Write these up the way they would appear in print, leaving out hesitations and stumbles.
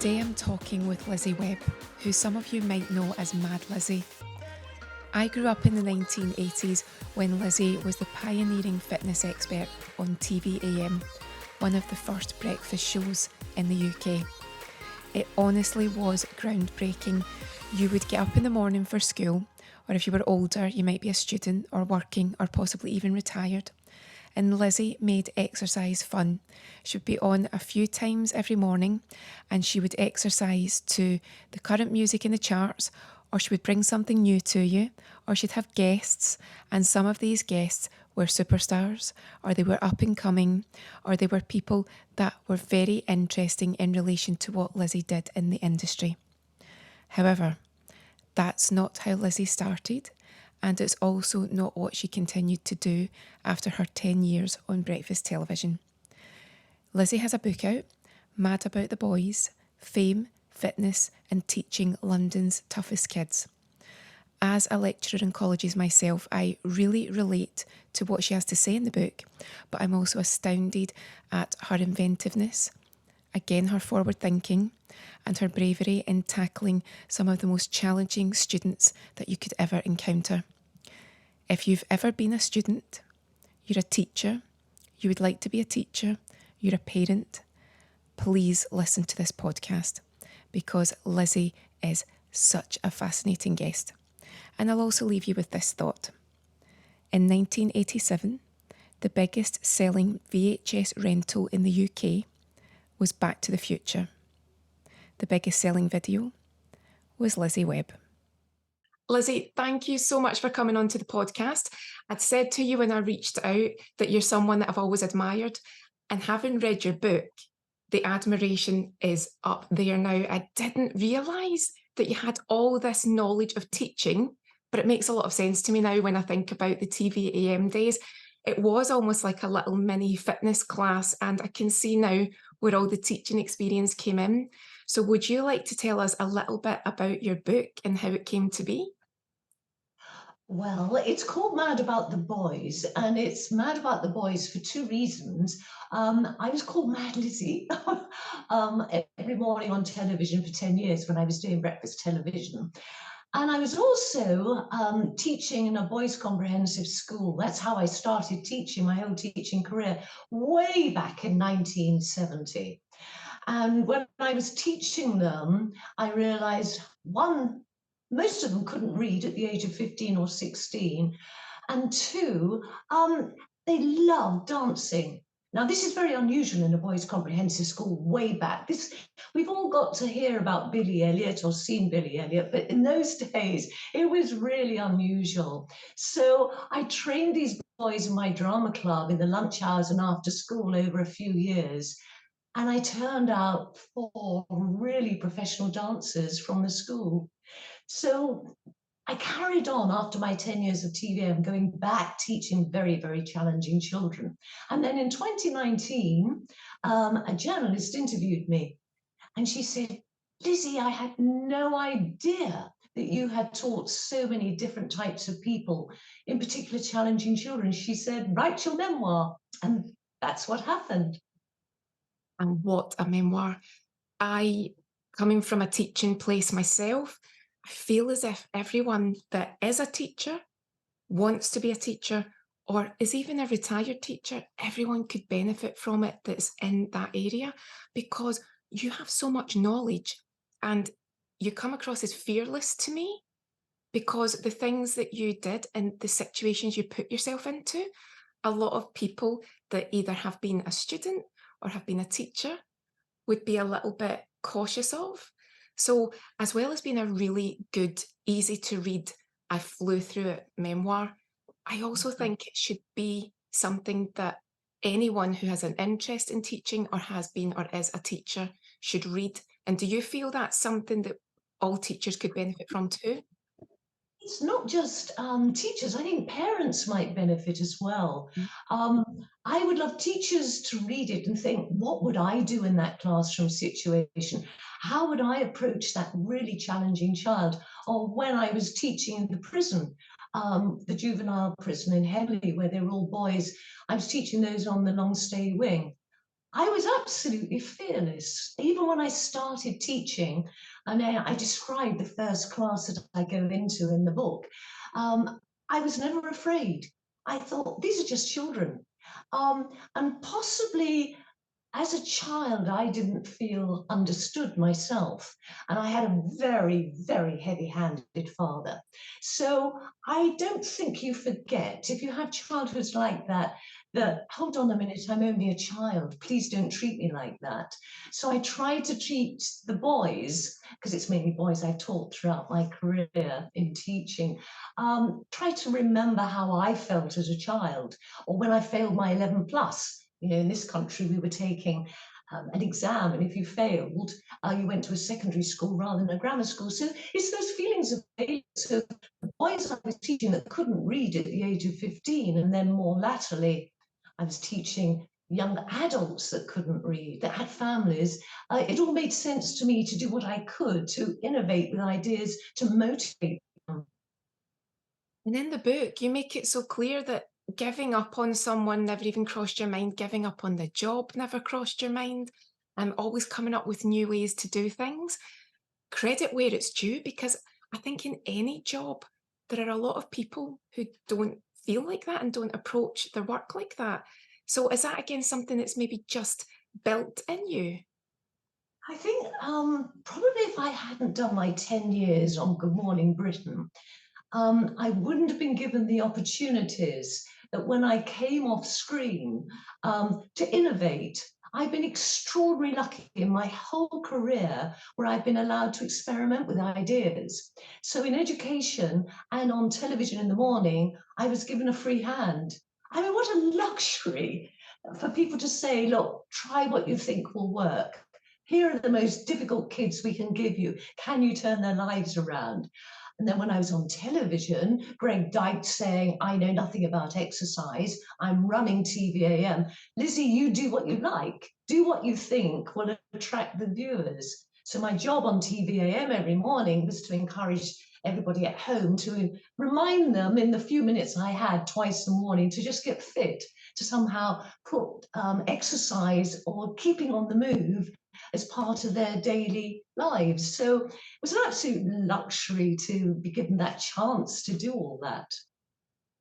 Today I'm talking with Lizzie Webb, who some of you might know as Mad Lizzie. I grew up in the 1980s when Lizzie was the pioneering fitness expert on TV one of the first breakfast shows in the UK. It honestly was groundbreaking. You would get up in the morning for school, or if you were older, you might be a student or working or possibly even retired. And Lizzie made exercise fun. She would be on a few times every morning and she would exercise to the current music in the charts, or she would bring something new to you, or she'd have guests, and some of these guests were superstars, or they were up and coming, or they were people that were very interesting in relation to what Lizzie did in the industry. However, that's not how Lizzie started, and it's also not what she continued to do after her 10 years on breakfast television. Lizzie has a book out, Mad About the Boys, Fame, Fitness and Teaching London's Toughest Kids. As a lecturer in colleges myself, I really relate to what she has to say in the book, but I'm also astounded at her inventiveness, again her forward thinking, and her bravery in tackling some of the most challenging students that you could ever encounter. If you've ever been a student, you're a teacher, you would like to be a teacher, you're a parent, please listen to this podcast because Lizzie is such a fascinating guest. And I'll also leave you with this thought. In 1987, the biggest selling VHS rental in the UK was Back to the Future. The biggest selling video was Lizzie Webb. Lizzie, thank you so much for coming onto the podcast. I'd said to you when I reached out that you're someone that I've always admired, and having read your book, the admiration is up there now. I didn't realise that you had all this knowledge of teaching, but it makes a lot of sense to me now when I think about the TV days. It was almost like a little mini fitness class, and I can see now where all the teaching experience came in. So would you like to tell us a little bit about your book and how it came to be? Well, it's called Mad About the Boys, and it's Mad About the Boys for two reasons. I was called Mad Lizzie every morning on television for 10 years when I was doing breakfast television. And I was also teaching in a boys' comprehensive school. That's how I started teaching my whole teaching career way back in 1970. And when I was teaching them, I realized one, most of them couldn't read at the age of 15 or 16. And two, they loved dancing. Now, this is very unusual in a boys' comprehensive school way back. We've all got to hear about Billy Elliot or seen Billy Elliot, but in those days, it was really unusual. So I trained these boys in my drama club in the lunch hours and after school over a few years. And I turned out four really professional dancers from the school. So I carried on after my 10 years of TVM, going back teaching very, very challenging children. And then in 2019, a journalist interviewed me and she said, Lizzie, I had no idea that you had taught so many different types of people, in particular challenging children. She said, write your memoir. And that's what happened. And what a memoir. I, coming from a teaching place myself, I feel as if everyone that is a teacher, wants to be a teacher, or is even a retired teacher, everyone could benefit from it that's in that area because you have so much knowledge and you come across as fearless to me because the things that you did and the situations you put yourself into, a lot of people that either have been a student or have been a teacher would be a little bit cautious of. So, as well as being a really good, easy to read, I flew through it memoir, I also think it should be something that anyone who has an interest in teaching or has been or is a teacher should read. And do you feel that's something that all teachers could benefit from too? It's not just teachers. I think parents might benefit as well. Mm. I would love teachers to read it and think, what would I do in that classroom situation? How would I approach that really challenging child? Or when I was teaching in the prison, the juvenile prison in Henley, where they were all boys, I was teaching those on the long stay wing. I was absolutely fearless. Even when I started teaching, and I described the first class that I go into in the book, I was never afraid. I thought, these are just children. And possibly as a child, I didn't feel understood myself. And I had a very, very heavy handed father. So I don't think you forget, if you have childhoods like that, that hold on a minute, I'm only a child. Please don't treat me like that. So I try to treat the boys, because it's mainly boys I've taught throughout my career in teaching, try to remember how I felt as a child, or when I failed my 11 plus. You know, in this country, we were taking an exam, and if you failed, you went to a secondary school rather than a grammar school. So it's those feelings of failure. So the boys I was teaching that couldn't read at the age of 15, and then more latterly, I was teaching young adults that couldn't read, that had families. It all made sense to me to do what I could to innovate with ideas to motivate them. And in the book, you make it so clear that giving up on someone never even crossed your mind, giving up on the job never crossed your mind, always coming up with new ways to do things. Credit where it's due, because I think in any job, there are a lot of people who don't feel like that and don't approach their work like that. So is that again something that's maybe just built in you? I think probably if I hadn't done my 10 years on Good Morning Britain, I wouldn't have been given the opportunities that when I came off screen to innovate. I've been extraordinarily lucky in my whole career where I've been allowed to experiment with ideas. So in education and on television in the morning, I was given a free hand. I mean, what a luxury for people to say, look, try what you think will work. Here are the most difficult kids we can give you. Can you turn their lives around? And then when I was on television, Greg Dyke saying, I know nothing about exercise, I'm running TVAM. Lizzie, you do what you like, do what you think will attract the viewers. So my job on TVAM every morning was to encourage everybody at home to remind them in the few minutes I had twice a morning to just get fit, to somehow put exercise or keeping on the move as part of their daily lives. So it was an absolute luxury to be given that chance to do all that.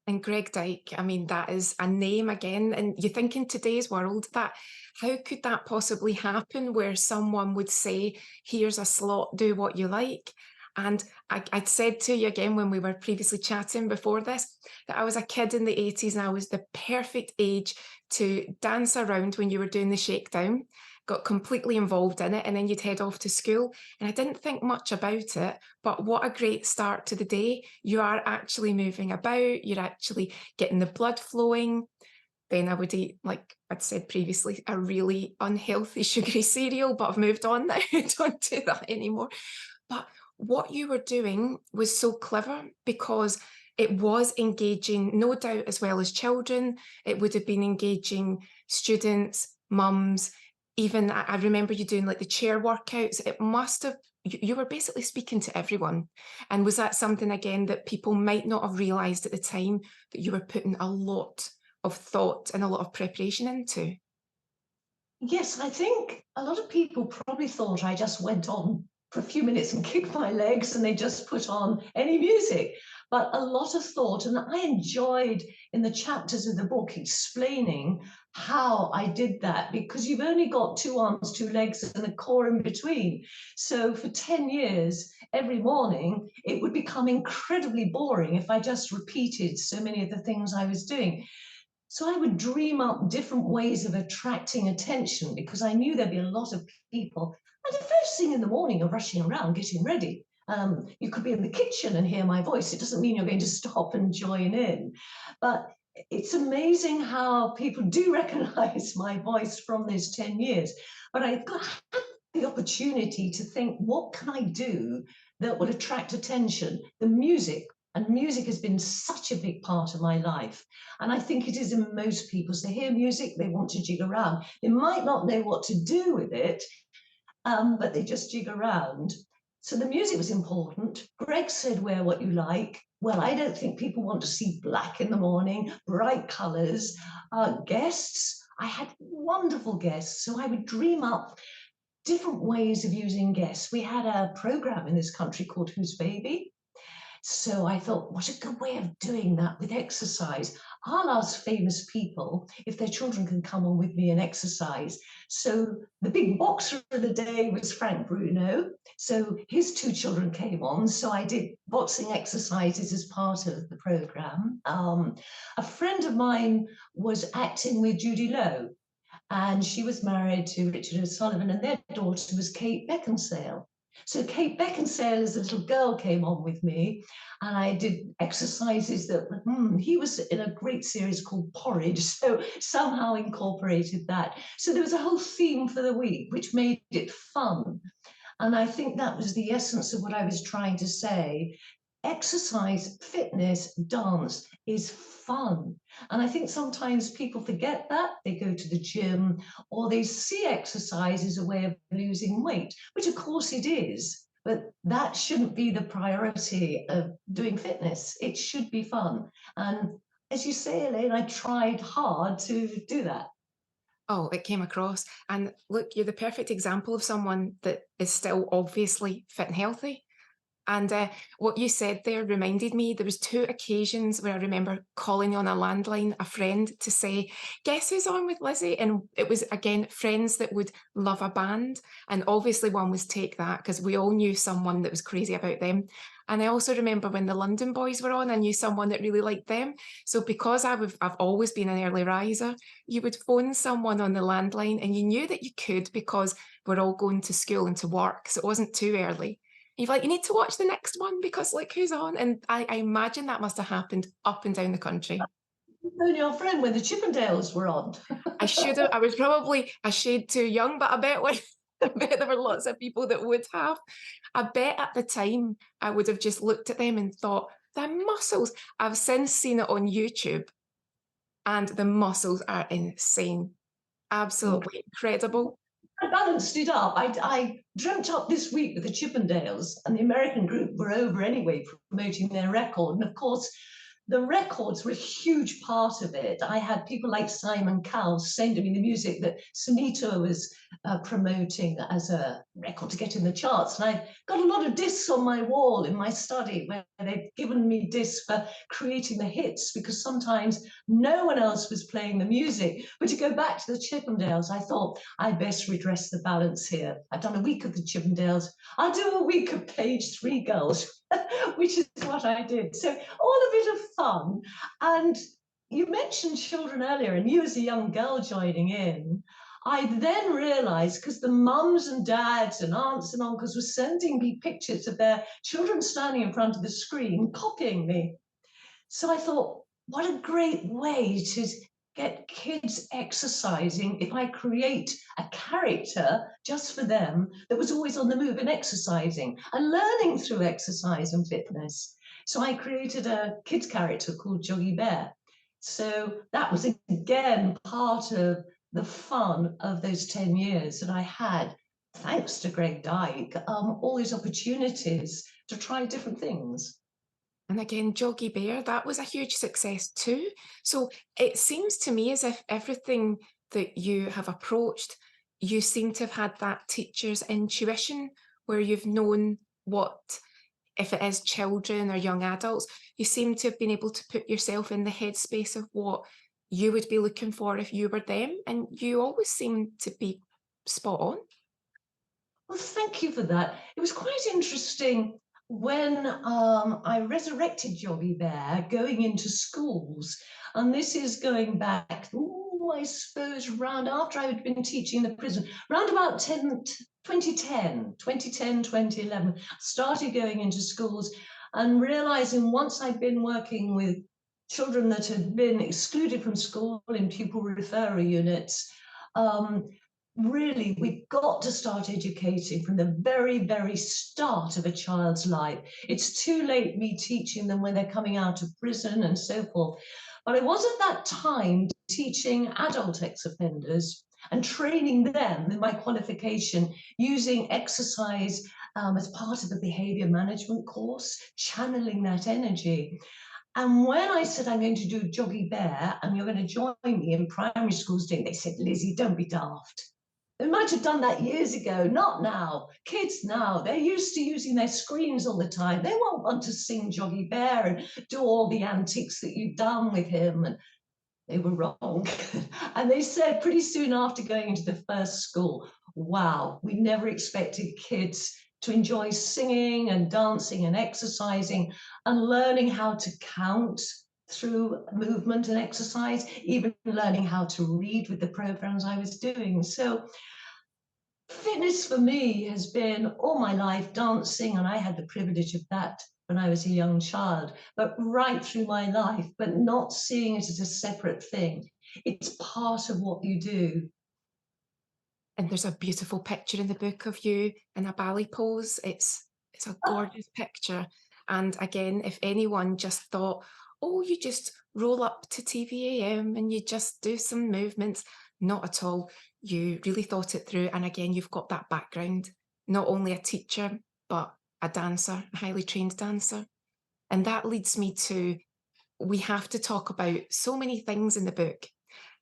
And Greg Dyke, I mean, that is a name again. And you think in today's world that how could that possibly happen where someone would say, here's a slot, do what you like? And I'd said to you again when we were previously chatting before this, that I was a kid in the 80s and I was the perfect age to dance around when you were doing the shakedown, got completely involved in it, and then you'd head off to school. And I didn't think much about it, but what a great start to the day. You are actually moving about, you're actually getting the blood flowing. Then I would eat, like I'd said previously, a really unhealthy sugary cereal, but I've moved on now. I don't do that anymore. But what you were doing was so clever because it was engaging, no doubt, as well as children. It would have been engaging students, mums, even I remember you doing like the chair workouts. It must have, you were basically speaking to everyone. And was that something again that people might not have realized at the time that you were putting a lot of thought and a lot of preparation into? Yes, I think a lot of people probably thought I just went on for a few minutes and kicked my legs and they just put on any music. But a lot of thought, and I enjoyed in the chapters of the book explaining how I did that because you've only got two arms, two legs, and a core in between. So for 10 years, every morning, it would become incredibly boring if I just repeated so many of the things I was doing. So I would dream up different ways of attracting attention because I knew there'd be a lot of people. And the first thing in the morning, you're rushing around getting ready. You could be in the kitchen and hear my voice. It doesn't mean you're going to stop and join in. But it's amazing how people do recognize my voice from those 10 years. But I got the opportunity to think, what can I do that would attract attention? The music, and music has been such a big part of my life. And I think it is in most people. So they hear music, they want to jig around. They might not know what to do with it, but they just jig around. So the music was important. Greg said, wear what you like. Well, I don't think people want to see black in the morning, bright colours. Guests, I had wonderful guests. So I would dream up different ways of using guests. We had a program in this country called Who's Baby? So I thought, what a good way of doing that with exercise. I'll ask famous people if their children can come on with me and exercise. So the big boxer of the day was Frank Bruno. So his two children came on. So I did boxing exercises as part of the program. A friend of mine was acting with Judy Lowe, and she was married to Richard O'Sullivan, and their daughter was Kate Beckinsale. So Kate Beckinsale as a little girl came on with me, and I did exercises that he was in a great series called Porridge, so somehow incorporated that. So there was a whole theme for the week, which made it fun. And I think that was the essence of what I was trying to say. Exercise, fitness, dance is fun. And I think sometimes people forget that. They go to the gym or they see exercise as a way of losing weight, which of course it is. But that shouldn't be the priority of doing fitness. It should be fun. And as you say, Elaine, I tried hard to do that. Oh, it came across. And look, you're the perfect example of someone that is still obviously fit and healthy. And what you said there reminded me, there was two occasions where I remember calling on a landline a friend to say, guess who's on with Lizzie? And it was, again, friends that would love a band. And obviously one was Take That, because we all knew someone that was crazy about them. And I also remember when the London Boys were on, I knew someone that really liked them. So because I've always been an early riser, you would phone someone on the landline and you knew that you could because we're all going to school and to work. So it wasn't too early. You're like, you need to watch the next one because look who's on. And I imagine that must have happened up and down the country. Phone your friend when the Chippendales were on. I should have, I was probably a shade too young, but I bet I bet there were lots of people that would have. I bet at the time I would have just looked at them and thought, their muscles. I've since seen it on YouTube and the muscles are insane. Absolutely incredible. I balanced it up. I dreamt up this week with the Chippendales, and the American group were over anyway promoting their record. And of course, the records were a huge part of it. I had people like Simon Cowell sending me the music that Sunita was promoting as a record to get in the charts. And I got a lot of discs on my wall in my study where they'd given me discs for creating the hits, because sometimes no one else was playing the music. But to go back to the Chippendales, I thought I best redress the balance here. I've done a week of the Chippendales. I'll do a week of Page Three Girls. Which is what I did. So all a bit of fun. And you mentioned children earlier, and you as a young girl joining in. I then realized, because the mums and dads and aunts and uncles were sending me pictures of their children standing in front of the screen, copying me. So I thought, what a great way to get kids exercising if I create a character just for them that was always on the move and exercising and learning through exercise and fitness. So I created a kids character called Joggy Bear. So that was again part of the fun of those 10 years that I had, thanks to Greg Dyke, all these opportunities to try different things. And again, Joggy Bear, that was a huge success too. So it seems to me as if everything that you have approached, you seem to have had that teacher's intuition where you've known what, if it is children or young adults, you seem to have been able to put yourself in the headspace of what you would be looking for if you were them. And you always seem to be spot on. Well, thank you for that. It was quite interesting when I resurrected Joggy Bear going into schools. And this is going back, I suppose, round after I had been teaching in the prison, round about 2010, 2011, started going into schools and realizing once I'd been working with children that had been excluded from school in pupil referral units, really, we've got to start educating from the very, very start of a child's life. It's too late me teaching them when they're coming out of prison and so forth. But I was at that time teaching adult ex-offenders and training them in my qualification using exercise as part of the behavior management course, channeling that energy. And when I said I'm going to do Joggy Bear and you're going to join me in primary schools doing, they said, Lizzie, don't be daft. They might have done that years ago, not now. Kids now, they're used to using their screens all the time. They won't want to sing Joggy Bear and do all the antics that you've done with him. And they were wrong. And they said pretty soon after going into the first school, wow, we never expected kids to enjoy singing and dancing and exercising and learning how to count through movement and exercise, even learning how to read with the programs I was doing. So fitness for me has been all my life dancing, and I had the privilege of that when I was a young child, but right through my life, but not seeing it as a separate thing. It's part of what you do. And there's a beautiful picture in the book of you in a ballet pose. It's a gorgeous picture. And again, if anyone just thought, oh, you just roll up to TVAM and you just do some movements, not at all. You really thought it through. And again, you've got that background, not only a teacher, but a dancer, a highly trained dancer. And that leads me to, we have to talk about so many things in the book.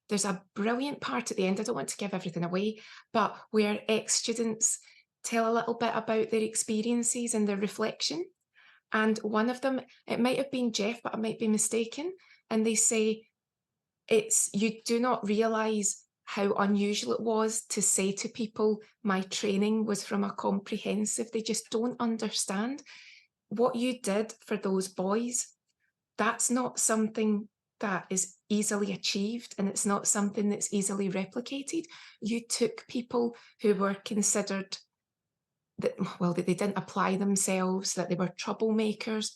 There's a brilliant part at the end, I don't want to give everything away, but where ex-students tell a little bit about their experiences and their reflection. And one of them, it might have been Jeff, but I might be mistaken. And they say, you do not realise how unusual it was to say to people, my training was from a comprehensive. They just don't understand what you did for those boys. That's not something that is easily achieved, and it's not something that's easily replicated. You took people who were considered that, well, that they didn't apply themselves, that they were troublemakers,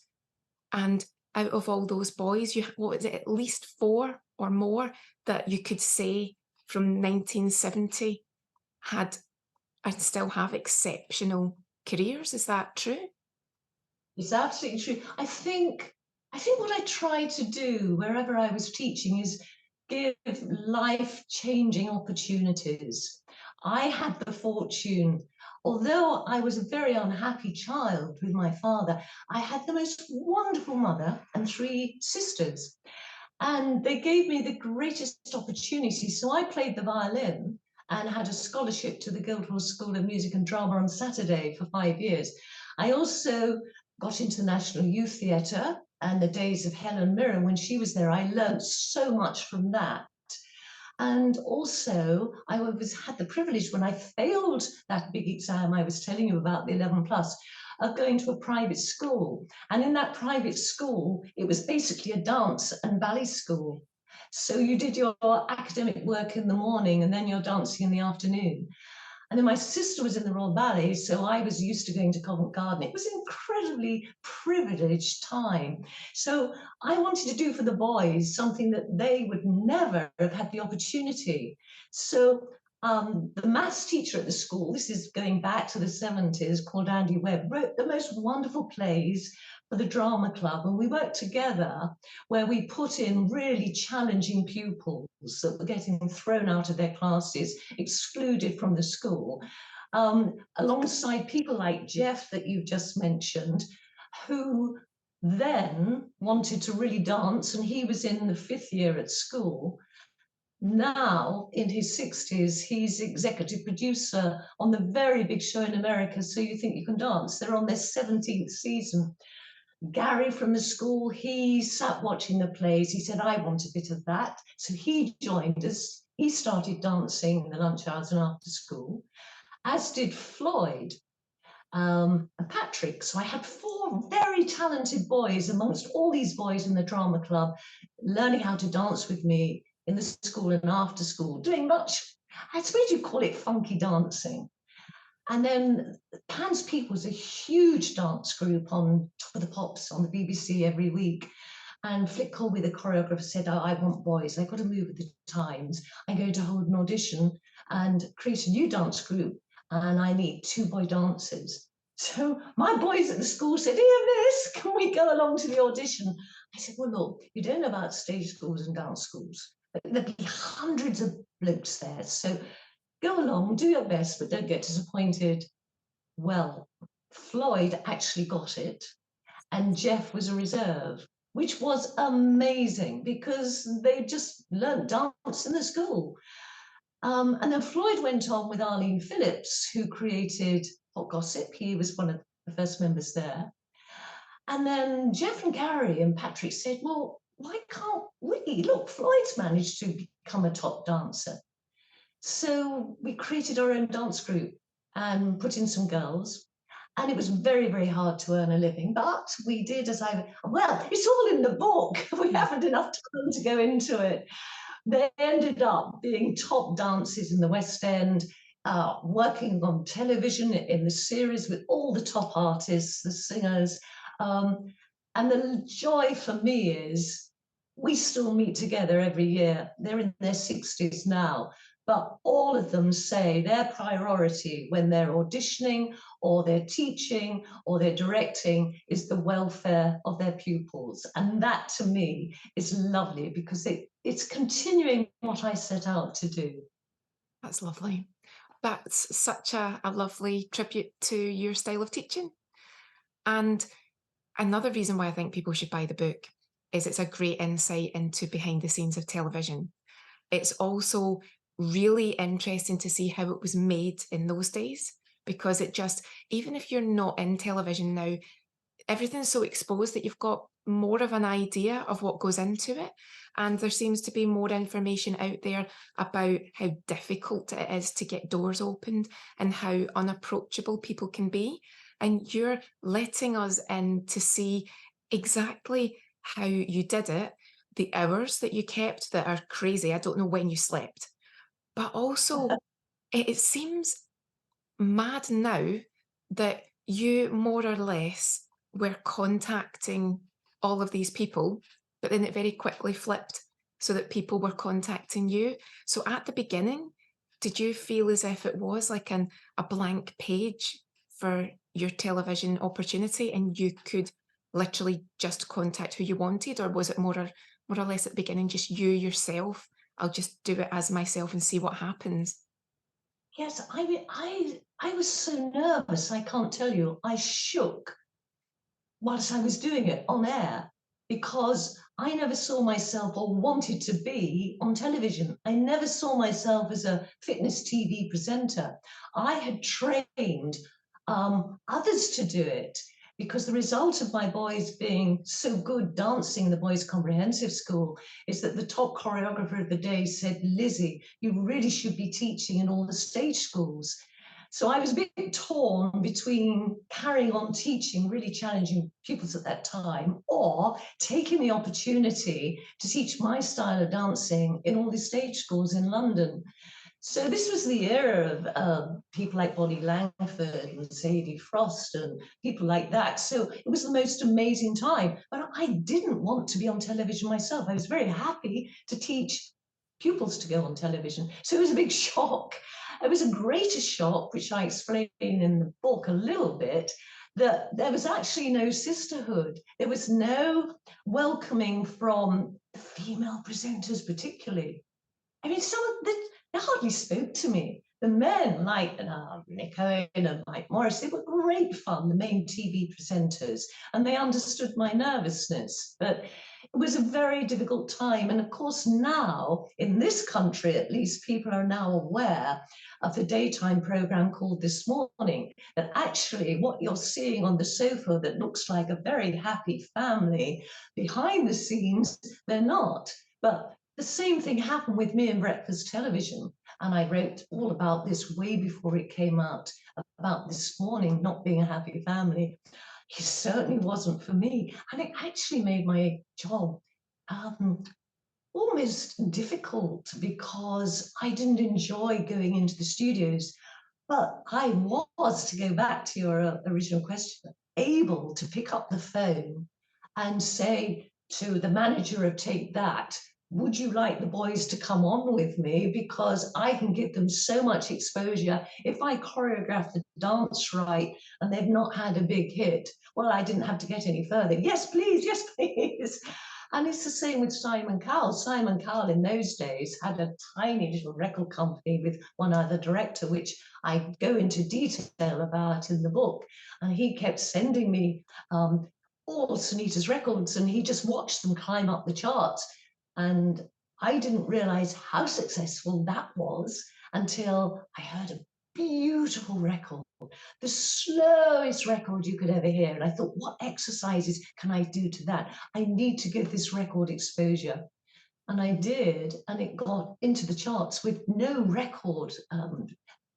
and out of all those boys, what was it, at least 4 or more that you could say from 1970 had and still have exceptional careers. Is that true? It's absolutely true. I think what I try to do wherever I was teaching is give life-changing opportunities. I had the fortune, although I was a very unhappy child with my father, I had the most wonderful mother and 3 sisters. And they gave me the greatest opportunity. So I played the violin and had a scholarship to the Guildhall School of Music and Drama on Saturday for 5 years. I also got into the National Youth Theatre and the days of Helen Mirren when she was there. I learned so much from that. And also, had the privilege when I failed that big exam I was telling you about, the 11 plus, of going to a private school. And in that private school, it was basically a dance and ballet school. So you did your academic work in the morning and then your dancing in the afternoon. And then my sister was in the Royal Ballet, so I was used to going to Covent Garden. It was an incredibly privileged time. So I wanted to do for the boys something that they would never have had the opportunity. So the maths teacher at the school, this is going back to the 70s, called Andy Webb, wrote the most wonderful plays for the drama club. And we worked together where we put in really challenging pupils that were getting thrown out of their classes, excluded from the school, alongside people like Jeff that you just mentioned, who then wanted to really dance, and he was in the 5th year at school. Now, in his 60s, he's executive producer on the very big show in America, So You Think You Can Dance. They're on their 17th season. Gary from the school, he sat watching the plays. He said, I want a bit of that. So he joined us. He started dancing in the lunch hours and after school, as did Floyd and Patrick. So I had 4 very talented boys amongst all these boys in the drama club, learning how to dance with me in the school and after school, doing much, I suppose you'd call it funky dancing. And then Pan's People was a huge dance group on Top of the Pops on the BBC every week. And Flick Colby, the choreographer, said, oh, I want boys. I've got to move with the times. I'm going to hold an audition and create a new dance group. And I need 2 boy dancers. So my boys at the school said, dear miss, can we go along to the audition? I said, well, look, you don't know about stage schools and dance schools, but there'll be hundreds of blokes there. So go along, do your best, but don't get disappointed. Well, Floyd actually got it, and Jeff was a reserve. which was amazing because they just learnt dance in the school. And then Floyd went on with Arlene Phillips, who created Hot Gossip. He was one of the first members there. And then Jeff and Gary and Patrick said, well, why can't we? Look, Floyd's managed to become a top dancer. So we created our own dance group and put in some girls. And it was very, very hard to earn a living. But we did well, it's all in the book. We haven't enough time to go into it. They ended up being top dancers in the West End, working on television in the series with all the top artists, the singers. Um, and the joy for me is we still meet together every year. They're in their 60s now, but all of them say their priority when they're auditioning or they're teaching or they're directing is the welfare of their pupils. And that to me is lovely because it's continuing what I set out to do. That's lovely. That's such a lovely tribute to your style of teaching. And another reason why I think people should buy the book is it's a great insight into behind the scenes of television. It's also really interesting to see how it was made in those days because it just, even if you're not in television now, everything's so exposed that you've got more of an idea of what goes into it. And there seems to be more information out there about how difficult it is to get doors opened and how unapproachable people can be. And you're letting us in to see exactly how you did it, the hours that you kept that are crazy. I don't know when you slept, but also it seems mad now that you more or less were contacting all of these people, but then it very quickly flipped so that people were contacting you. So at the beginning, did you feel as if it was like a blank page for your television opportunity and you could literally just contact who you wanted? Or was it more or less at the beginning, just you yourself? I'll just do it as myself and see what happens. Yes, I was so nervous, I can't tell you. I shook whilst I was doing it on air because I never saw myself or wanted to be on television. I never saw myself as a fitness TV presenter. I had trained others to do it because the result of my boys being so good dancing in the Boys Comprehensive School is that the top choreographer of the day said, Lizzie, you really should be teaching in all the stage schools. So I was a bit torn between carrying on teaching really challenging pupils at that time or taking the opportunity to teach my style of dancing in all the stage schools in London. So this was the era of people like Bonnie Langford and Sadie Frost and people like that. So it was the most amazing time. But I didn't want to be on television myself. I was very happy to teach pupils to go on television. So it was a big shock. It was a greater shock, which I explain in the book a little bit, that there was actually no sisterhood. There was no welcoming from female presenters, particularly. I mean, they hardly spoke to me. The men, like Nick Owen and Mike Morris, they were great fun, the main TV presenters, and they understood my nervousness. But it was a very difficult time. And of course, now, in this country at least, people are now aware of the daytime program called This Morning, that actually what you're seeing on the sofa that looks like a very happy family, behind the scenes, they're not. But the same thing happened with me in breakfast television. And I wrote all about this way before it came out, about This Morning not being a happy family. It certainly wasn't for me. And it actually made my job almost difficult because I didn't enjoy going into the studios. But I was, to go back to your original question, able to pick up the phone and say to the manager of Take That, would you like the boys to come on with me? Because I can give them so much exposure. If I choreograph the dance right and they've not had a big hit, well, I didn't have to get any further. Yes, please. And it's the same with Simon Cowell. Simon Cowell in those days had a tiny little record company with one other director, which I go into detail about in the book. And he kept sending me all Sunita's records, and he just watched them climb up the charts. And I didn't realize how successful that was until I heard a beautiful record, the slowest record you could ever hear. And I thought, what exercises can I do to that? I need to give this record exposure. And I did, and it got into the charts with no record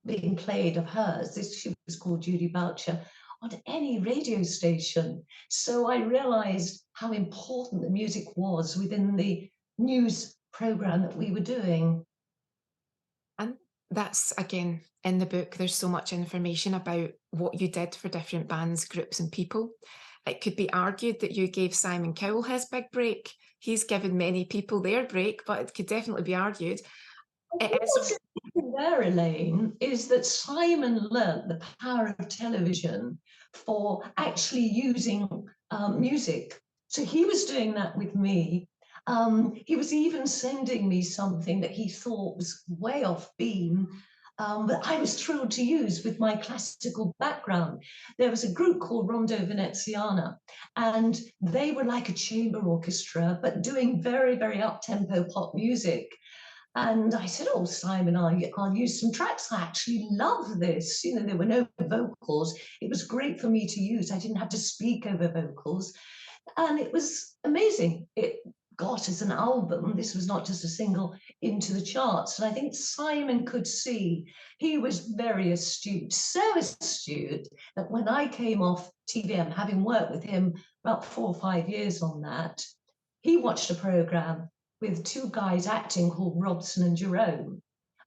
being played of hers. She was called Judy Boucher on any radio station. So I realized how important the music was within the news program that we were doing. And that's, again, in the book, there's so much information about what you did for different bands, groups, and people. It could be argued that you gave Simon Cowell his big break. He's given many people their break, but it could definitely be argued. What's interesting there, Elaine, is that Simon learnt the power of television for actually using music. So he was doing that with me. He was even sending me something that he thought was way off beam, but I was thrilled to use with my classical background. There was a group called Rondo Veneziana, and they were like a chamber orchestra, but doing very, very up-tempo pop music. And I said, oh, Simon, I'll use some tracks. I actually love this. You know, there were no vocals. It was great for me to use. I didn't have to speak over vocals. And it was amazing. It got as an album, this was not just a single, into the charts. And I think Simon could see, he was very astute, so astute that when I came off TVM, having worked with him about 4 or 5 years on that, he watched a program with two guys acting called Robson and Jerome.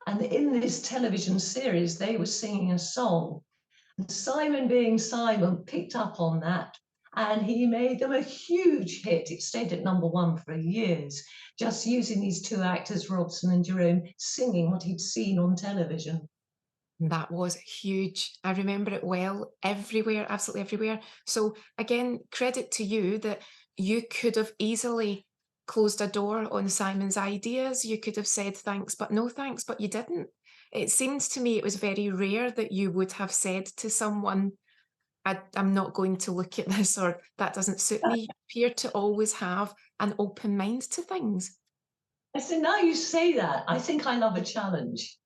And in this television series, they were singing a song. And Simon, being Simon, picked up on that and he made them a huge hit. It stayed at #1 for years, just using these two actors, Robson and Jerome, singing what he'd seen on television. That was huge. I remember it well, everywhere, absolutely everywhere. So again, credit to you that you could have easily closed a door on Simon's ideas. You could have said thanks, but no thanks, but you didn't. It seems to me it was very rare that you would have said to someone, I'm not going to look at this, or that doesn't suit me. You appear to always have an open mind to things. I said, now you say that, I think I love a challenge.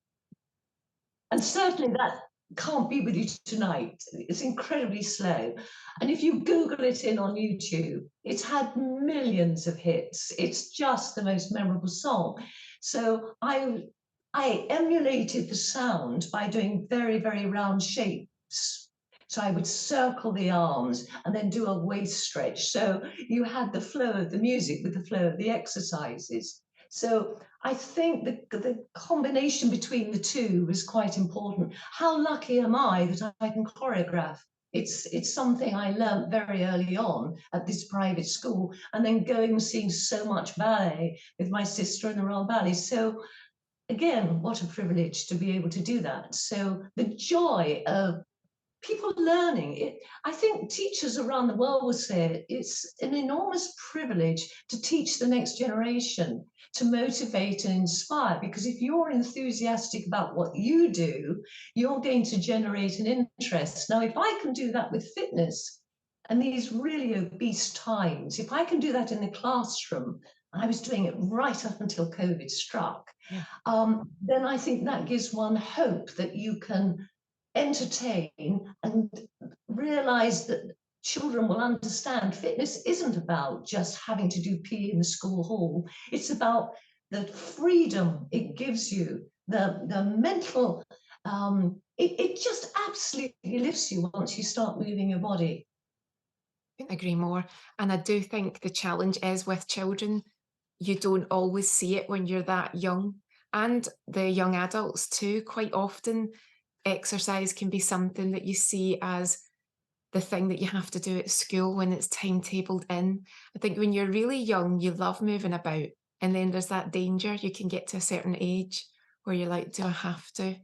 And certainly that can't be with you tonight. It's incredibly slow. And if you Google it in on YouTube, it's had millions of hits. It's just the most memorable song. So I emulated the sound by doing very, very round shapes. So I would circle the arms and then do a waist stretch. So you had the flow of the music with the flow of the exercises. So I think the combination between the two was quite important. How lucky am I that I can choreograph? It's something I learned very early on at this private school, and then going and seeing so much ballet with my sister in the Royal Ballet. So again, what a privilege to be able to do that. So the joy of people learning it, I think teachers around the world will say it's an enormous privilege to teach the next generation, to motivate and inspire, because if you're enthusiastic about what you do, you're going to generate an interest. Now, if I can do that with fitness and these really obese times, if I can do that in the classroom, I was doing it right up until COVID struck, Yeah. then I think that gives one hope that you can entertain and realize that children will understand fitness isn't about just having to do PE in the school hall. It's about the freedom it gives you, the mental, it just absolutely lifts you once you start moving your body. Couldn't agree more. And I do think the challenge is with children, you don't always see it when you're that young. And the young adults too, quite often exercise can be something that you see as the thing that you have to do at school when it's timetabled in. I think when you're really young, you love moving about. And then there's that danger. You can get to a certain age where you're like, do I have to?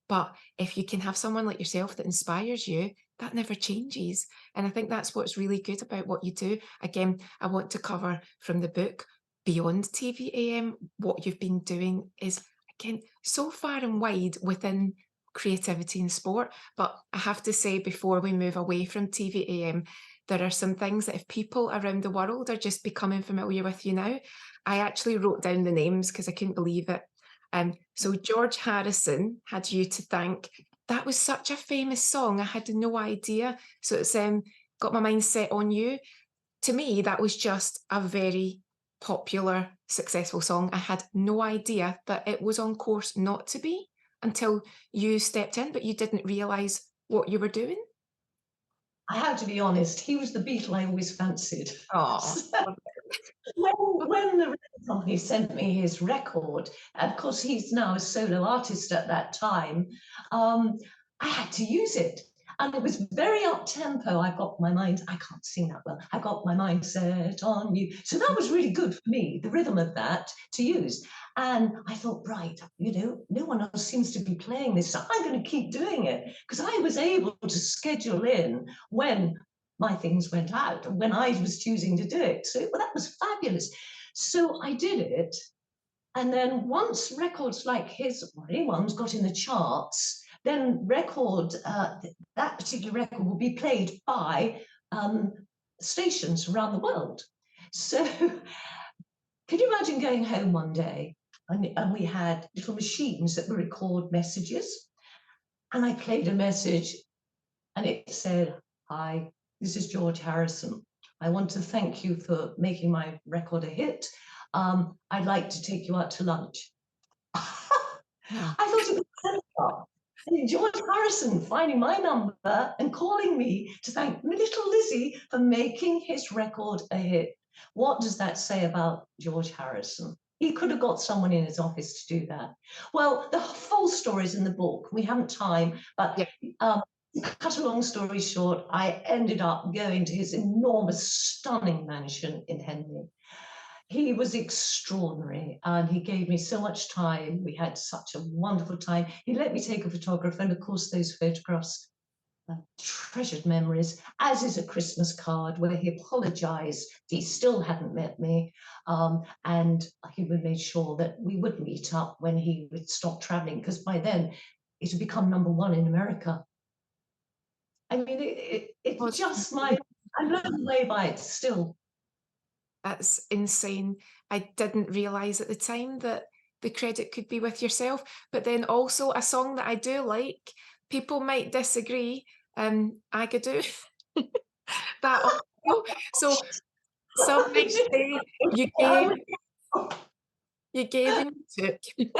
But if you can have someone like yourself that inspires you, that never changes. And I think that's what's really good about what you do. Again, I want to cover from the book beyond TVAM, what you've been doing is, again, so far and wide within creativity in sport. But I have to say, before we move away from TV AM, there are some things that if people around the world are just becoming familiar with you now, I actually wrote down the names because I couldn't believe it. So George Harrison had you to thank. That was such a famous song. I had no idea. So it's got my mind set on you. To me, that was just a very popular, successful song. I had no idea that it was on course not to be until you stepped in, but you didn't realise what you were doing. I have to be honest, he was the Beatle I always fancied. Oh, When the record company sent me his record, and of course he's now a solo artist at that time, I had to use it. And it was very up tempo. I can't sing that well. I got my mind set on you. So that was really good for me, the rhythm of that to use. And I thought, right, no one else seems to be playing this. So I'm going to keep doing it because I was able to schedule in when my things went out when I was choosing to do it. So that was fabulous. So I did it. And then once records like his or anyone's got in the charts, then that particular record will be played by stations around the world. So can you imagine going home one day and we had little machines that would record messages? And I played a message and it said, "Hi, this is George Harrison. I want to thank you for making my record a hit. I'd like to take you out to lunch." yeah. I thought it was clever. And George Harrison finding my number and calling me to thank little Lizzie for making his record a hit. What does that say about George Harrison? He could have got someone in his office to do that. Well, the full story is in the book. We haven't time, but Yeah. cut a long story short, I ended up going to his enormous, stunning mansion in Henley. He was extraordinary and he gave me so much time. We had such a wonderful time. He let me take a photograph, and of course, those photographs are treasured memories, as is a Christmas card where he apologized. He still hadn't met me. And he would make sure that we would meet up when he would stop traveling, because by then it had become #1 in America. I mean, it's just I'm blown away by it still. That's insane. I didn't realise at the time that the credit could be with yourself. But then also a song that I do like, people might disagree, Agadoo. That also. So some might say you gave you gave and you took.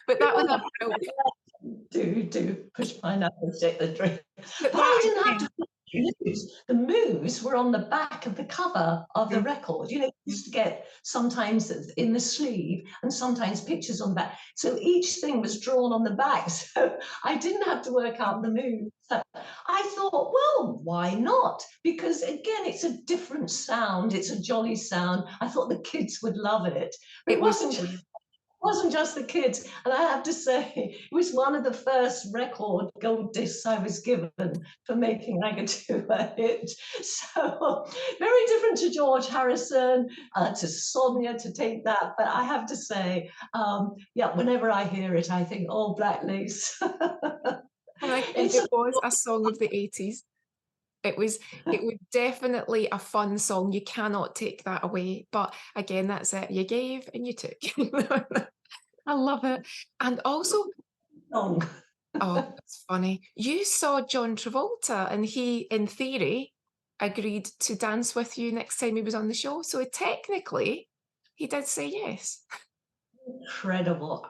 But that was a brilliant. Do push pineapple, shake the drink. But But I that didn't have again, to put the moves. The moves were on the back of the cover of the mm, record. You used to get sometimes in the sleeve and sometimes pictures on the back. So each thing was drawn on the back. So I didn't have to work out the moves. I thought, well, why not? Because again, it's a different sound. It's a jolly sound. I thought the kids would love it. But it it was wasn't just the kids. And I have to say, it was one of the first record gold discs I was given for making Agadoo a hit. So very different to George Harrison, to Sonia to take that. But I have to say, yeah, whenever I hear it, I think, oh, Black Lace. and I think It's it was a song of the 80s. It was definitely a fun song. You cannot take that away. But again, that's it. You gave and you took. I love it. And also, a song. oh, it's funny. You saw John Travolta and he, in theory, agreed to dance with you next time he was on the show. So technically, he did say yes. Incredible.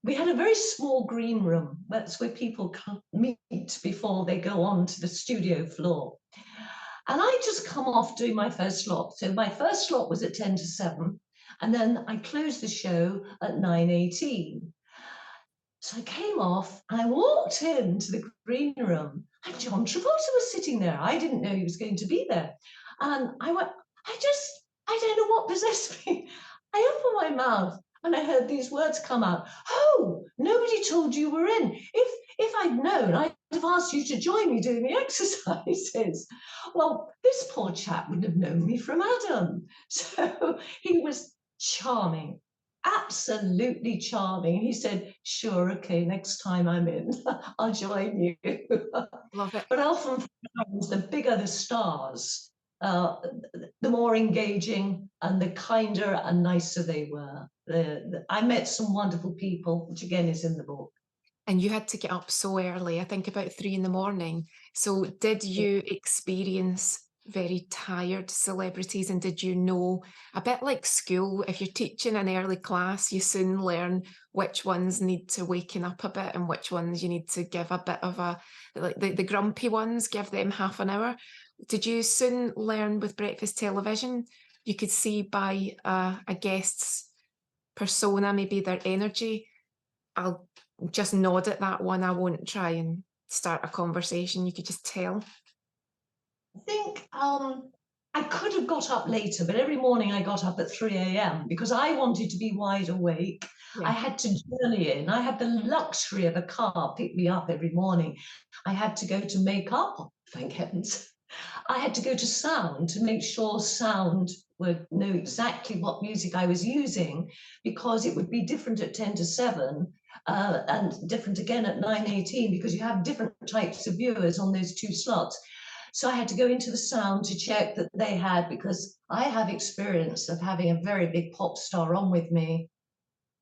We had a very small green room. That's where people meet before they go on to the studio floor. And I just come off doing my first slot. So my first slot was at 10 to 7. And then I closed the show at 9:18. So I came off and I walked into the green room and John Travolta was sitting there. I didn't know he was going to be there. And I went, I don't know what possessed me. I opened my mouth and I heard these words come out. "Oh, nobody told you were in. If I'd known, I'd have asked you to join me doing the exercises." Well, this poor chap wouldn't have known me from Adam. So he was charming, absolutely charming. He said, sure, okay, next time I'm in, I'll join you. Love it. But I often find the bigger the stars, uh, the more engaging and the kinder and nicer they were. I met some wonderful people, which again is in the book. And you had to get up so early, I think about 3 in the morning. So did you experience very tired celebrities, and did you know, a bit like school, if you're teaching an early class, you soon learn which ones need to waken up a bit and which ones you need to give a bit of a, like the grumpy ones, give them half an hour. Did you soon learn with breakfast television? You could see by a guest's persona, maybe their energy. I'll just nod at that one. I won't try and start a conversation. You could just tell. I think I could have got up later, but every morning I got up at 3 a.m. because I wanted to be wide awake. I Yeah. had to journey in. I had the luxury of a car pick me up every morning. I had to go to makeup, thank heavens. I had to go to sound to make sure sound would know exactly what music I was using, because it would be different at 10 to 7 and different again at 9:18, because you have different types of viewers on those two slots. So I had to go into the sound to check that they had, because I have experience of having a very big pop star on with me.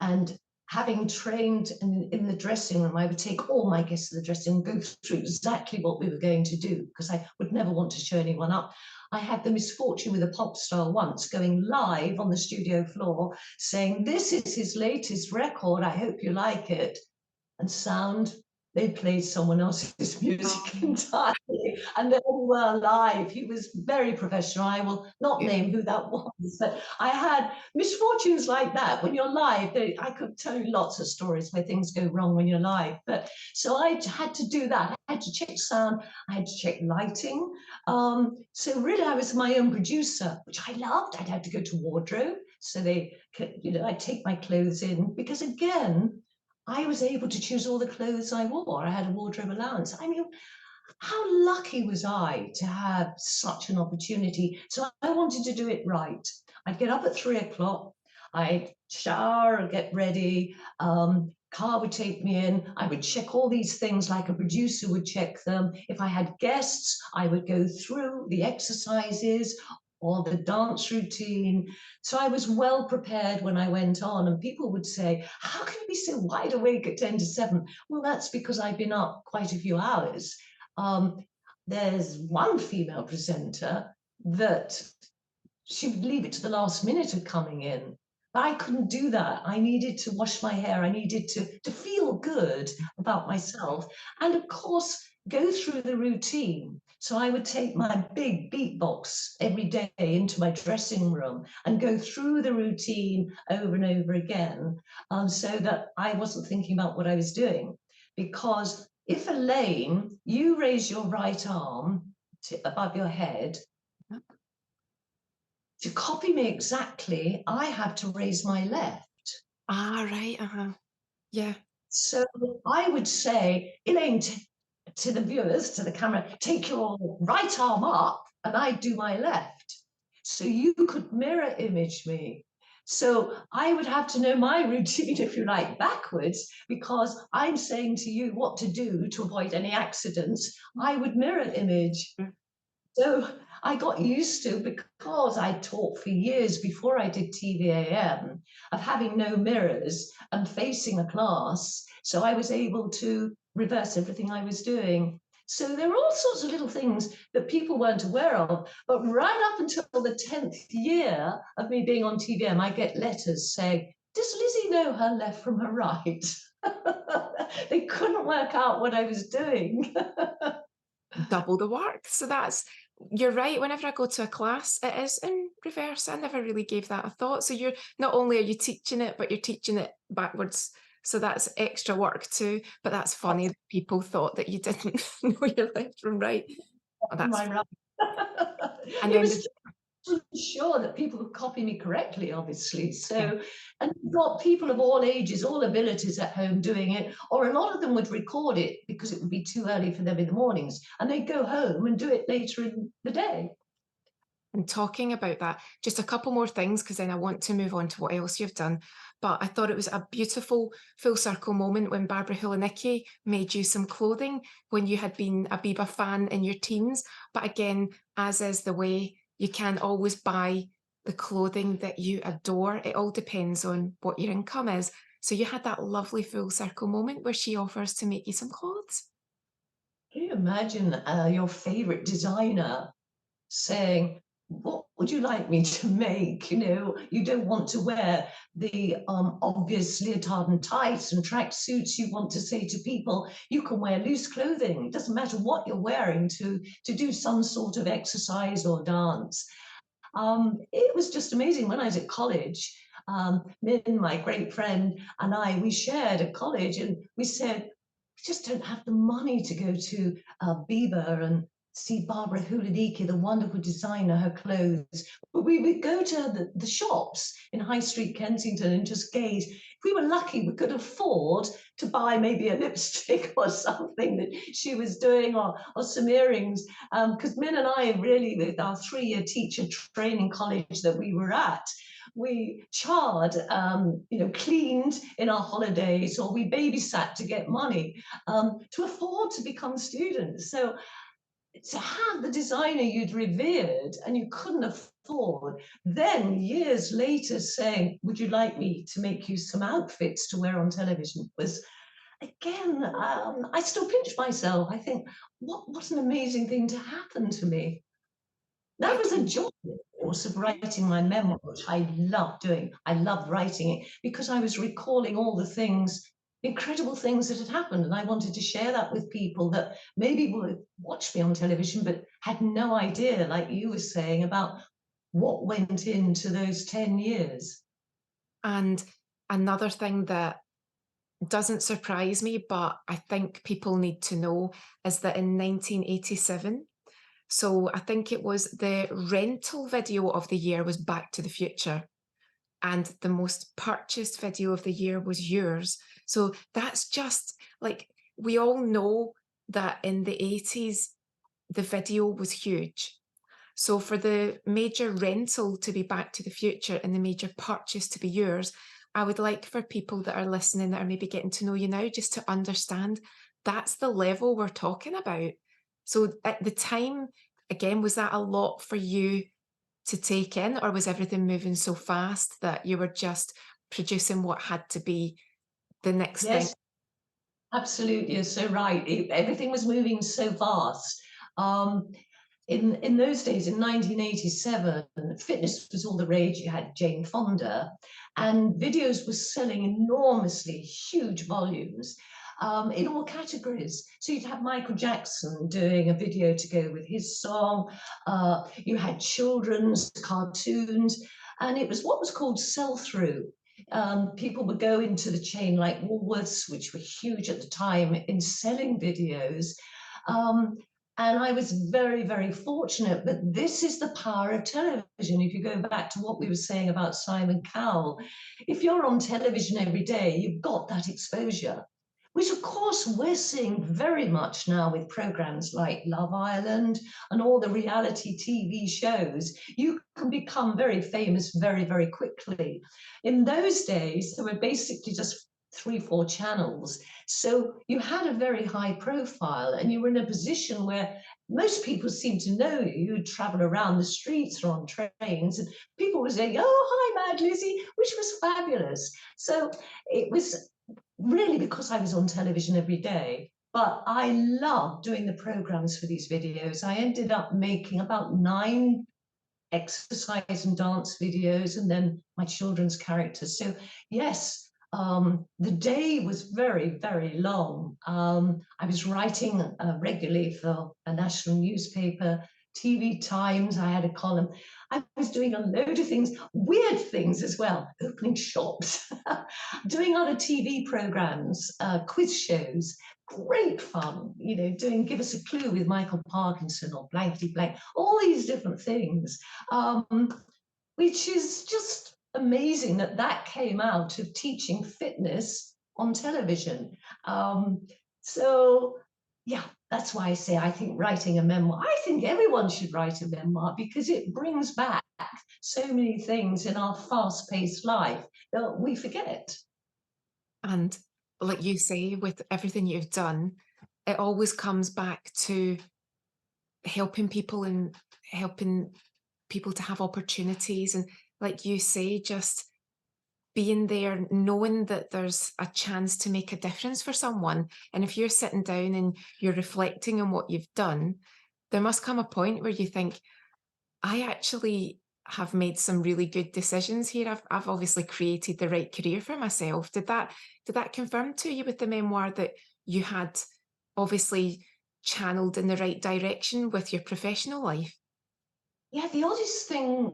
And having trained in the dressing room, I would take all my guests to the dressing room, go through exactly what we were going to do, because I would never want to show anyone up. I had the misfortune with a pop star once going live on the studio floor saying, this is his latest record, I hope you like it. And sound, they played someone else's music Um, entirely, and they were live. He was very professional. I will not yeah. name who that was, but I had misfortunes like that. When you're live, I could tell you lots of stories where things go wrong when you're live. But so I had to do that. I had to check sound. I had to check lighting. So really, I was my own producer, which I loved. I'd had to go to wardrobe, so they could, I'd take my clothes in, because again, I was able to choose all the clothes I wore. I had a wardrobe allowance. I mean, how lucky was I to have such an opportunity? So I wanted to do it right. I'd get up at 3 o'clock, I'd shower and get ready. Car would take me in. I would check all these things like a producer would check them. If I had guests, I would go through the exercises or the dance routine. So I was well prepared when I went on, and people would say, how can you be so wide awake at 10 to 7? Well, that's because I've been up quite a few hours. Um, there's one female presenter that she would leave it to the last minute of coming in. But I couldn't do that. I needed to wash my hair. I needed to feel good about myself. And of course, go through the routine. So I would take my big beatbox every day into my dressing room and go through the routine over and over again, so that I wasn't thinking about what I was doing. Because if Elaine, you raise your right arm above your head, to copy me exactly, I have to raise my left. Ah, right. Yeah. So I would say, Elaine, to the viewers, to the camera, take your right arm up, and I do my left. So you could mirror image me. So I would have to know my routine, if you like, backwards, because I'm saying to you what to do to avoid any accidents. I would mirror image. So I got used to, because I taught for years before I did TVAM, of having no mirrors and facing a class. So I was able to reverse everything I was doing. So there are all sorts of little things that people weren't aware of. But right up until the 10th year of me being on TVM, I get letters saying, does Lizzie know her left from her right? They couldn't work out what I was doing. Double the work. So you're right. Whenever I go to a class, it is in reverse. I never really gave that a thought. So you're not only are you teaching it, but you're teaching it backwards. So that's extra work too. But that's funny that people thought that you didn't know your left from right. Oh, Am that's I right? and It then was just to ensure that people would copy me correctly, obviously. yeah. So, and you've got people of all ages, all abilities at home doing it, or a lot of them would record it because it would be too early for them in the mornings, and they'd go home and do it later in the day. And talking about that, just a couple more things, because then I want to move on to what else you've done. but I thought it was a beautiful full circle moment when Barbara Hulanicki made you some clothing when you had been a Bieber fan in your teens. But again, as is the way, you can't always buy the clothing that you adore. It all depends on what your income is. So you had that lovely full circle moment where she offers to make you some clothes. Can you imagine your favorite designer saying, what would you like me to make? You know, you don't want to wear the obvious leotard and tights and track suits. You want to say to people, you can wear loose clothing. It doesn't matter what you're wearing to do some sort of exercise or dance. It was just amazing. When I was at college, me and my great friend and I, we shared a college, and we said, we just don't have the money to go to Bieber and see Barbara Hulanicki, the wonderful designer, her clothes. But we would go to the shops in High Street, Kensington, and just gaze. If we were lucky, we could afford to buy maybe a lipstick or something that she was doing, or some earrings. Because Min and I really, with our 3-year teacher training college that we were at, we charred, cleaned in our holidays, or we babysat to get money to afford to become students. So to have the designer you'd revered and you couldn't afford, then years later saying, would you like me to make you some outfits to wear on television, was, again, I still pinch myself. I think, what an amazing thing to happen to me. I That was a can, joy, of course, of writing my memoir, which I loved doing. I loved writing it because I was recalling all the things, incredible things that had happened. And I wanted to share that with people that maybe would watch me on television, but had no idea, like you were saying, about what went into those 10 years. and another thing that doesn't surprise me, but I think people need to know is that in 1987, so I think it was the rental video of the year was Back to the Future, and the most purchased video of the year was yours. So that's just like, we all know that in the 80s, the video was huge. So for the major rental to be Back to the Future and the major purchase to be yours, I would like for people that are listening that are maybe getting to know you now just to understand that's the level we're talking about. So at the time, again, was that a lot for you to take in, or was everything moving so fast that you were just producing what had to be the next thing? Yes, absolutely. You're so right. Everything was moving so fast. Um, in those days, in 1987, fitness was all the rage. You had Jane Fonda, and videos were selling enormously, huge volumes in all categories. So you'd have Michael Jackson doing a video to go with his song. You had children's cartoons, and it was what was called sell-through. People would go into the chain like Woolworths, which were huge at the time in selling videos. Um, and I was very, very fortunate. But this is the power of television. If you go back to what we were saying about Simon Cowell, if you're on television every day, you've got that exposure, which of course we're seeing very much now with programs like Love Island and all the reality TV shows. You can become very famous very, very quickly. In those days, there were basically just 3, 4 channels. So you had a very high profile, and you were in a position where most people seemed to know you. You'd travel around the streets or on trains, and people would say, oh, hi, Mad Lizzie, which was fabulous. So it was really because I was on television every day. But I loved doing the programs for these videos. I ended up making about 9 exercise and dance videos, and then my children's characters. So yes, the day was very, very long. I was writing regularly for a national newspaper, TV Times. I had a column. I was doing a load of things, weird things as well, opening shops, doing other TV programs, quiz shows. Great fun, doing Give Us a Clue with Michael Parkinson or Blankety Blank, all these different things, um, which is just amazing that that came out of teaching fitness on television. So, yeah, that's why I say I think writing a memoir, I think everyone should write a memoir because it brings back so many things in our fast-paced life that we forget. And like you say, with everything you've done, it always comes back to helping people and helping people to have opportunities. And like you say, just being there, knowing that there's a chance to make a difference for someone. And if you're sitting down and you're reflecting on what you've done, there must come a point where you think, I actually have made some really good decisions here. I've obviously created the right career for myself. Did that confirm to you with the memoir that you had obviously channeled in the right direction with your professional life? Yeah, the oddest thing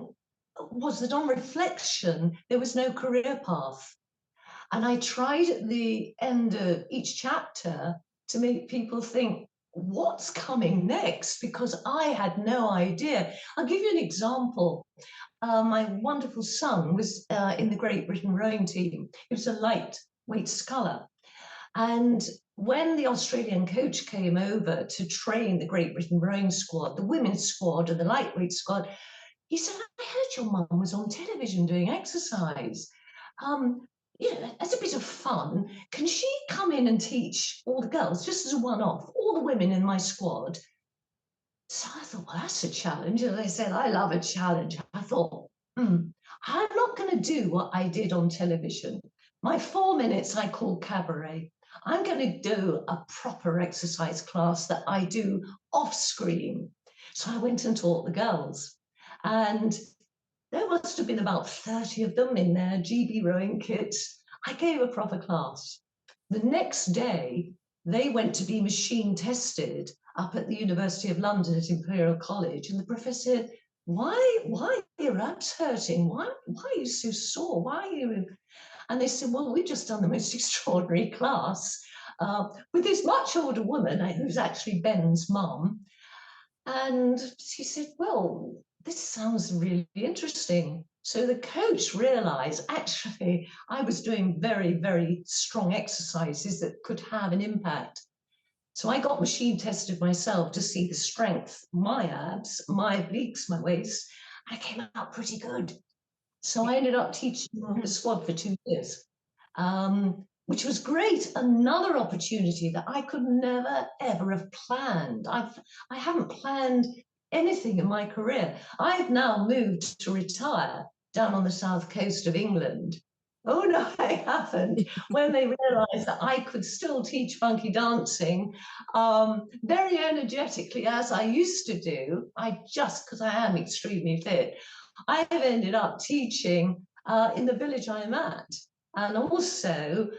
was that on reflection, there was no career path. And I tried at the end of each chapter to make people think, what's coming next? Because I had no idea. I'll give you an example. My wonderful son was in the Great Britain rowing team. He was a lightweight sculler. And when the Australian coach came over to train the Great Britain rowing squad, the women's squad and the lightweight squad, he said, I heard your mum was on television doing exercise. Um, as a bit of fun, can she come in and teach all the girls, just as a one-off, all the women in my squad? So I thought, well, that's a challenge. As I said, I love a challenge. I thought, I'm not going to do what I did on television. My 4 minutes I call cabaret. I'm going to do a proper exercise class that I do off screen. So I went and taught the girls. And there must have been about 30 of them in their GB rowing kits. I gave a proper class. The next day, they went to be machine tested up at the University of London at Imperial College. And the professor said, why are your abs hurting? Why are you so sore? Why are you? And they said, well, we've just done the most extraordinary class with this much older woman who's actually Ben's mum. And she said, well, this sounds really interesting. So the coach realized actually I was doing very, very strong exercises that could have an impact. So I got machine tested myself to see the strength, my abs, my obliques, my waist. I came out pretty good. So I ended up teaching the squad for 2 years, which was great. Another opportunity that I could never, ever have planned. I haven't planned anything in my career. I've now moved to retire down on the south coast of England. Oh, no, I haven't. When they realized that I could still teach funky dancing very energetically, as I used to do, because I am extremely fit, I've ended up teaching in the village I'm at, and also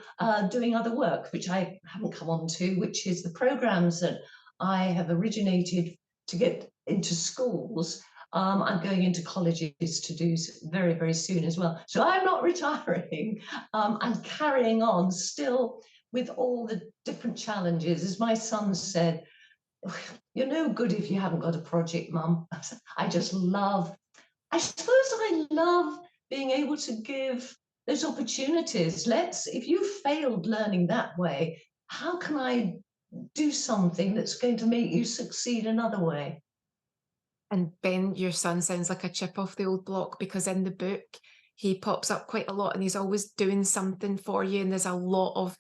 doing other work, which I haven't come on to, which is the programs that I have originated to get into schools. I'm going into colleges to do very, very soon as well. So I'm not retiring. I'm carrying on still with all the different challenges. As my son said, you're no good if you haven't got a project, Mum. I suppose I love being able to give those opportunities. If you failed learning that way, how can I do something that's going to make you succeed another way? And Ben, your son sounds like a chip off the old block because in the book, he pops up quite a lot and he's always doing something for you. And there's a lot of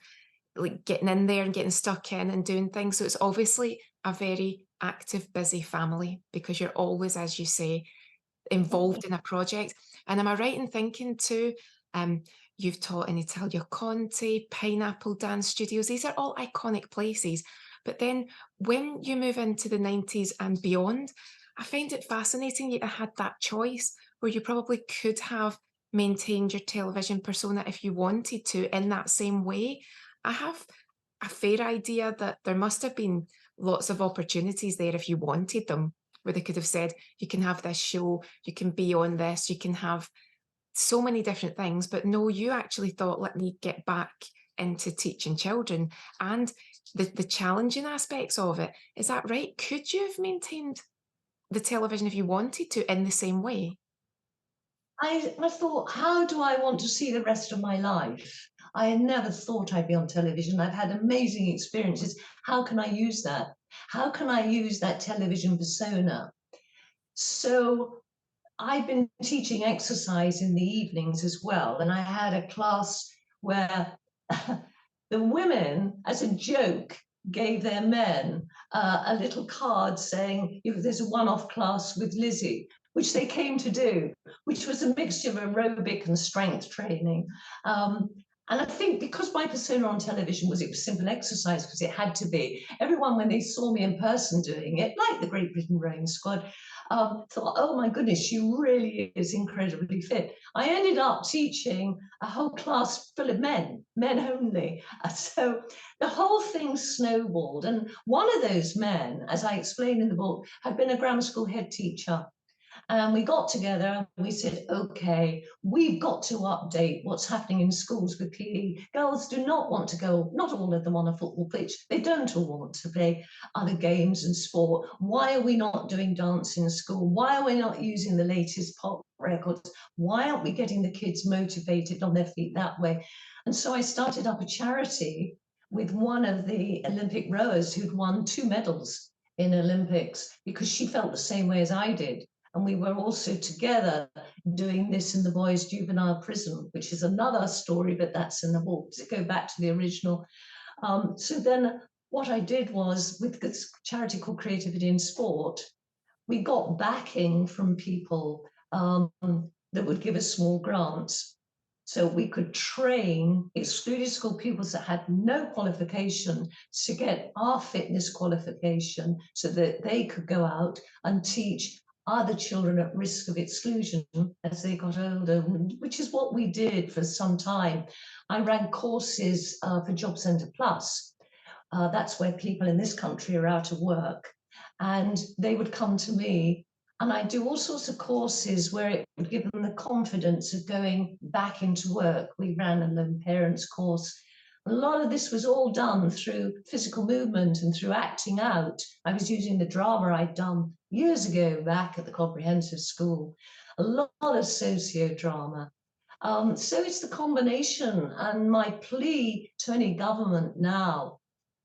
like getting in there and getting stuck in and doing things. So it's obviously a very active, busy family because you're always, as you say, involved in a project. And am I right in thinking too, um, you've taught in Italia Conti, Pineapple Dance Studios. These are all iconic places. But then when you move into the 90s and beyond, I find it fascinating you had that choice where you probably could have maintained your television persona if you wanted to in that same way. I have a fair idea that there must have been lots of opportunities there if you wanted them, where they could have said, you can have this show, you can be on this, you can have so many different things. But no, you actually thought, let me get back into teaching children and the challenging aspects of it. Is that right? Could you have maintained the television if you wanted to in the same way? I thought, how do I want to see the rest of my life? I never thought I'd be on television. I've had amazing experiences. How can I use that? How can I use that television persona? So I've been teaching exercise in the evenings as well, and I had a class where the women, as a joke, gave their men a little card saying, there's a one-off class with Lizzie, which they came to do, which was a mixture of aerobic and strength training. And I think because my persona on television it was simple exercise, because it had to be, everyone, when they saw me in person doing it, like the Great Britain Rowing Squad, thought, oh my goodness, she really is incredibly fit. I ended up teaching a whole class full of men only. So the whole thing snowballed. And one of those men, as I explained in the book, had been a grammar school head teacher. And we got together and we said, okay, we've got to update what's happening in schools with PE. Girls do not want to go, not all of them on a football pitch. They don't all want to play other games and sport. Why are we not doing dance in school? Why are we not using the latest pop records? Why aren't we getting the kids motivated on their feet that way? And so I started up a charity with one of the Olympic rowers who'd won 2 medals in Olympics, because she felt the same way as I did. And we were also together doing this in the boys' juvenile prison, which is another story, but that's in the book. To go back to the original. So then what I did was, with this charity called Creativity in Sport, we got backing from people that would give us small grants. So we could train excluded school pupils that had no qualification to get our fitness qualification, so that they could go out and teach other children at risk of exclusion as they got older, which is what we did for some time. I ran courses for Job Centre Plus. That's where people in this country are out of work, and they would come to me, and I do all sorts of courses where it would give them the confidence of going back into work. We ran a lone parents course. A lot of this was all done through physical movement and through acting out. I was using the drama I'd done years ago back at the comprehensive school, a lot of socio-drama. So it's the combination, and my plea to any government now,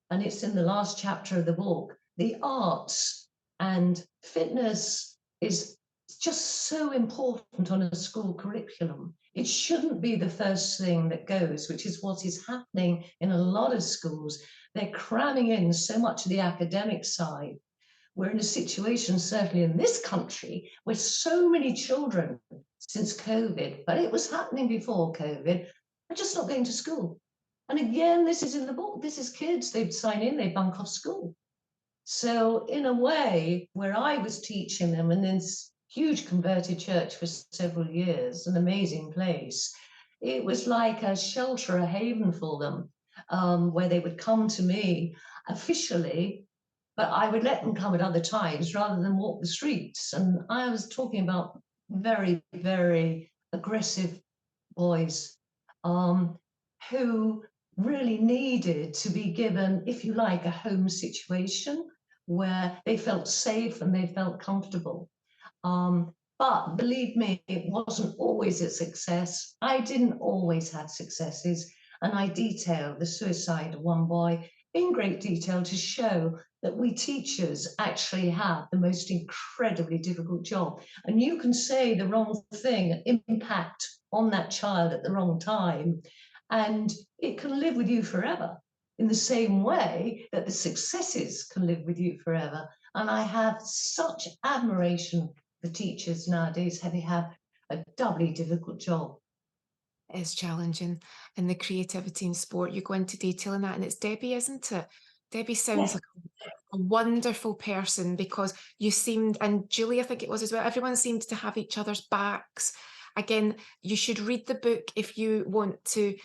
and it's in the last chapter of the book, the arts and fitness is just so important on a school curriculum. It shouldn't be the first thing that goes, which is what is happening in a lot of schools. They're cramming in so much of the academic side. We're in a situation, certainly in this country, where so many children since COVID, but it was happening before COVID, are just not going to school. And again, this is in the book. This is kids. They'd sign in, they bunk off school. So in a way, where I was teaching them in this huge converted church for several years, an amazing place, it was like a shelter, a haven for them, where they would come to me officially, but I would let them come at other times rather than walk the streets. And I was talking about very, very aggressive boys who really needed to be given, if you like, a home situation where they felt safe and they felt comfortable. But believe me, it wasn't always a success. I didn't always have successes, and I detailed the suicide of one boy in great detail to show that we teachers actually have the most incredibly difficult job. And you can say the wrong thing, impact on that child at the wrong time, and it can live with you forever, in the same way that the successes can live with you forever. And I have such admiration for teachers nowadays, how they have a doubly difficult job. It is challenging. And the creativity in sport, you go into detail in that, and it's Debbie, isn't it? Debbie sounds Yes. like a wonderful person, because you seemed, and Julie, I think it was as well, everyone seemed to have each other's backs. Again, you should read the book if you want to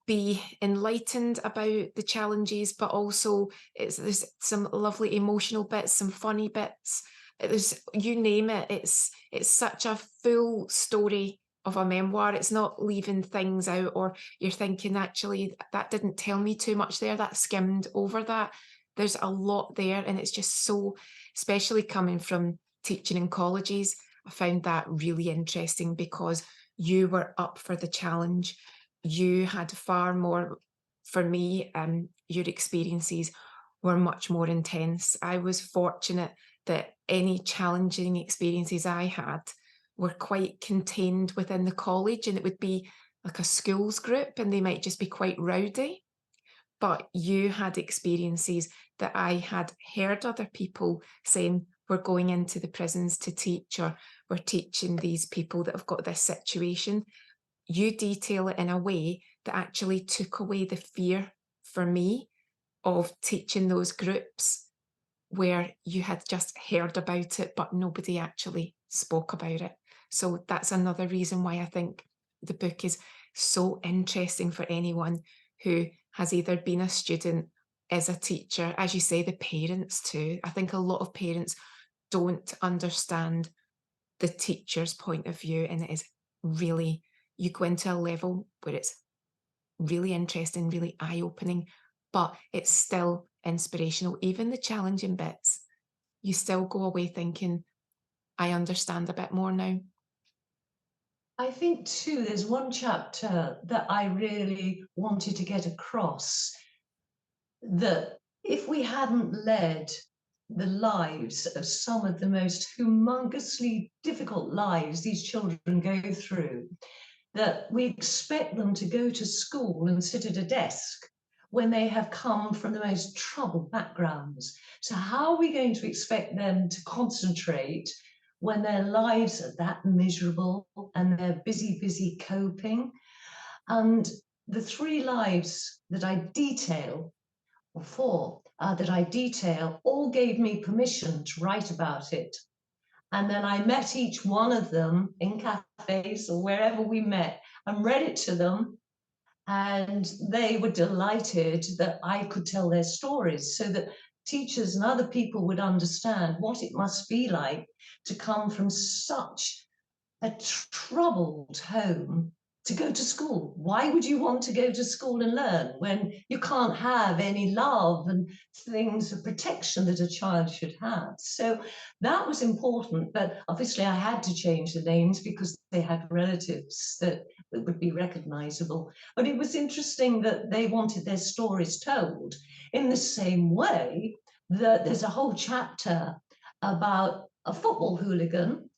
be enlightened about the challenges, but also there's some lovely emotional bits, some funny bits. There's, you name it, it's such a full story of a memoir. It's not leaving things out, or you're thinking, actually, that didn't tell me too much there, that skimmed over that. There's a lot there, and it's just so, especially coming from teaching in colleges, I found that really interesting, because you were up for the challenge. You had far more, for me, your experiences were much more intense. I was fortunate that any challenging experiences I had were quite contained within the college, and it would be like a schools group, and they might just be quite rowdy. But you had experiences that I had heard other people saying, we're going into the prisons to teach, or we're teaching these people that have got this situation. You detail it in a way that actually took away the fear for me of teaching those groups where you had just heard about it, but nobody actually spoke about it. So that's another reason why I think the book is so interesting for anyone who has either been a student, is a teacher, as you say, the parents too. I think a lot of parents don't understand the teacher's point of view, and it is really, you go into a level where it's really interesting, really eye opening, but it's still inspirational. Even the challenging bits, you still go away thinking, I understand a bit more now. I think too, there's one chapter that I really wanted to get across, that if we hadn't led the lives of some of the most humongously difficult lives these children go through, that we expect them to go to school and sit at a desk when they have come from the most troubled backgrounds. So how are we going to expect them to concentrate when their lives are that miserable and they're busy coping? And the three lives that I detail, or four that I detail, all gave me permission to write about it. And then I met each one of them in cafes or wherever we met and read it to them. And they were delighted that I could tell their stories, so that teachers and other people would understand what it must be like to come from such a troubled home to go to school. Why would you want to go to school and learn when you can't have any love and things of protection that a child should have? So that was important, but obviously I had to change the names because they had relatives that would be recognizable. But it was interesting that they wanted their stories told in the same way that there's a whole chapter about a football hooligan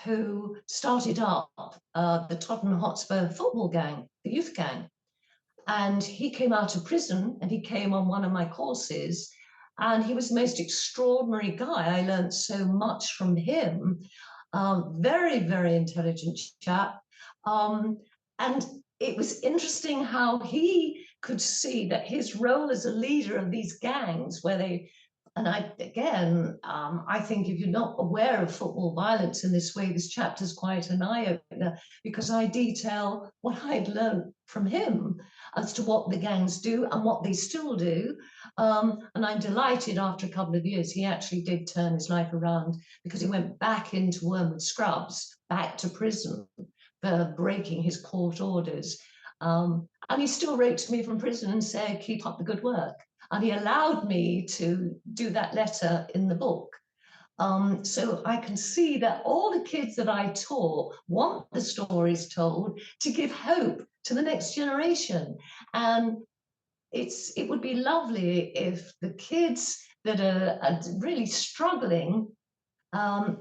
who started up the Tottenham Hotspur football gang, the youth gang. And he came out of prison and he came on one of my courses. And he was the most extraordinary guy. I learned so much from him. Very intelligent chap. And it was interesting how he could see that his role as a leader of these gangs, where they, and I think if you're not aware of football violence in this way, this chapter is quite an eye-opener, because I detail what I'd learned from him as to what the gangs do and what they still do. And I'm delighted after a couple of years, he actually did turn his life around, because he went back into Wormwood Scrubs, back to prison for breaking his court orders. And he still wrote to me from prison and said, keep up the good work. And he allowed me to do that letter in the book. So I can see that all the kids that I taught want the stories told to give hope to the next generation. And it would be lovely if the kids that are really struggling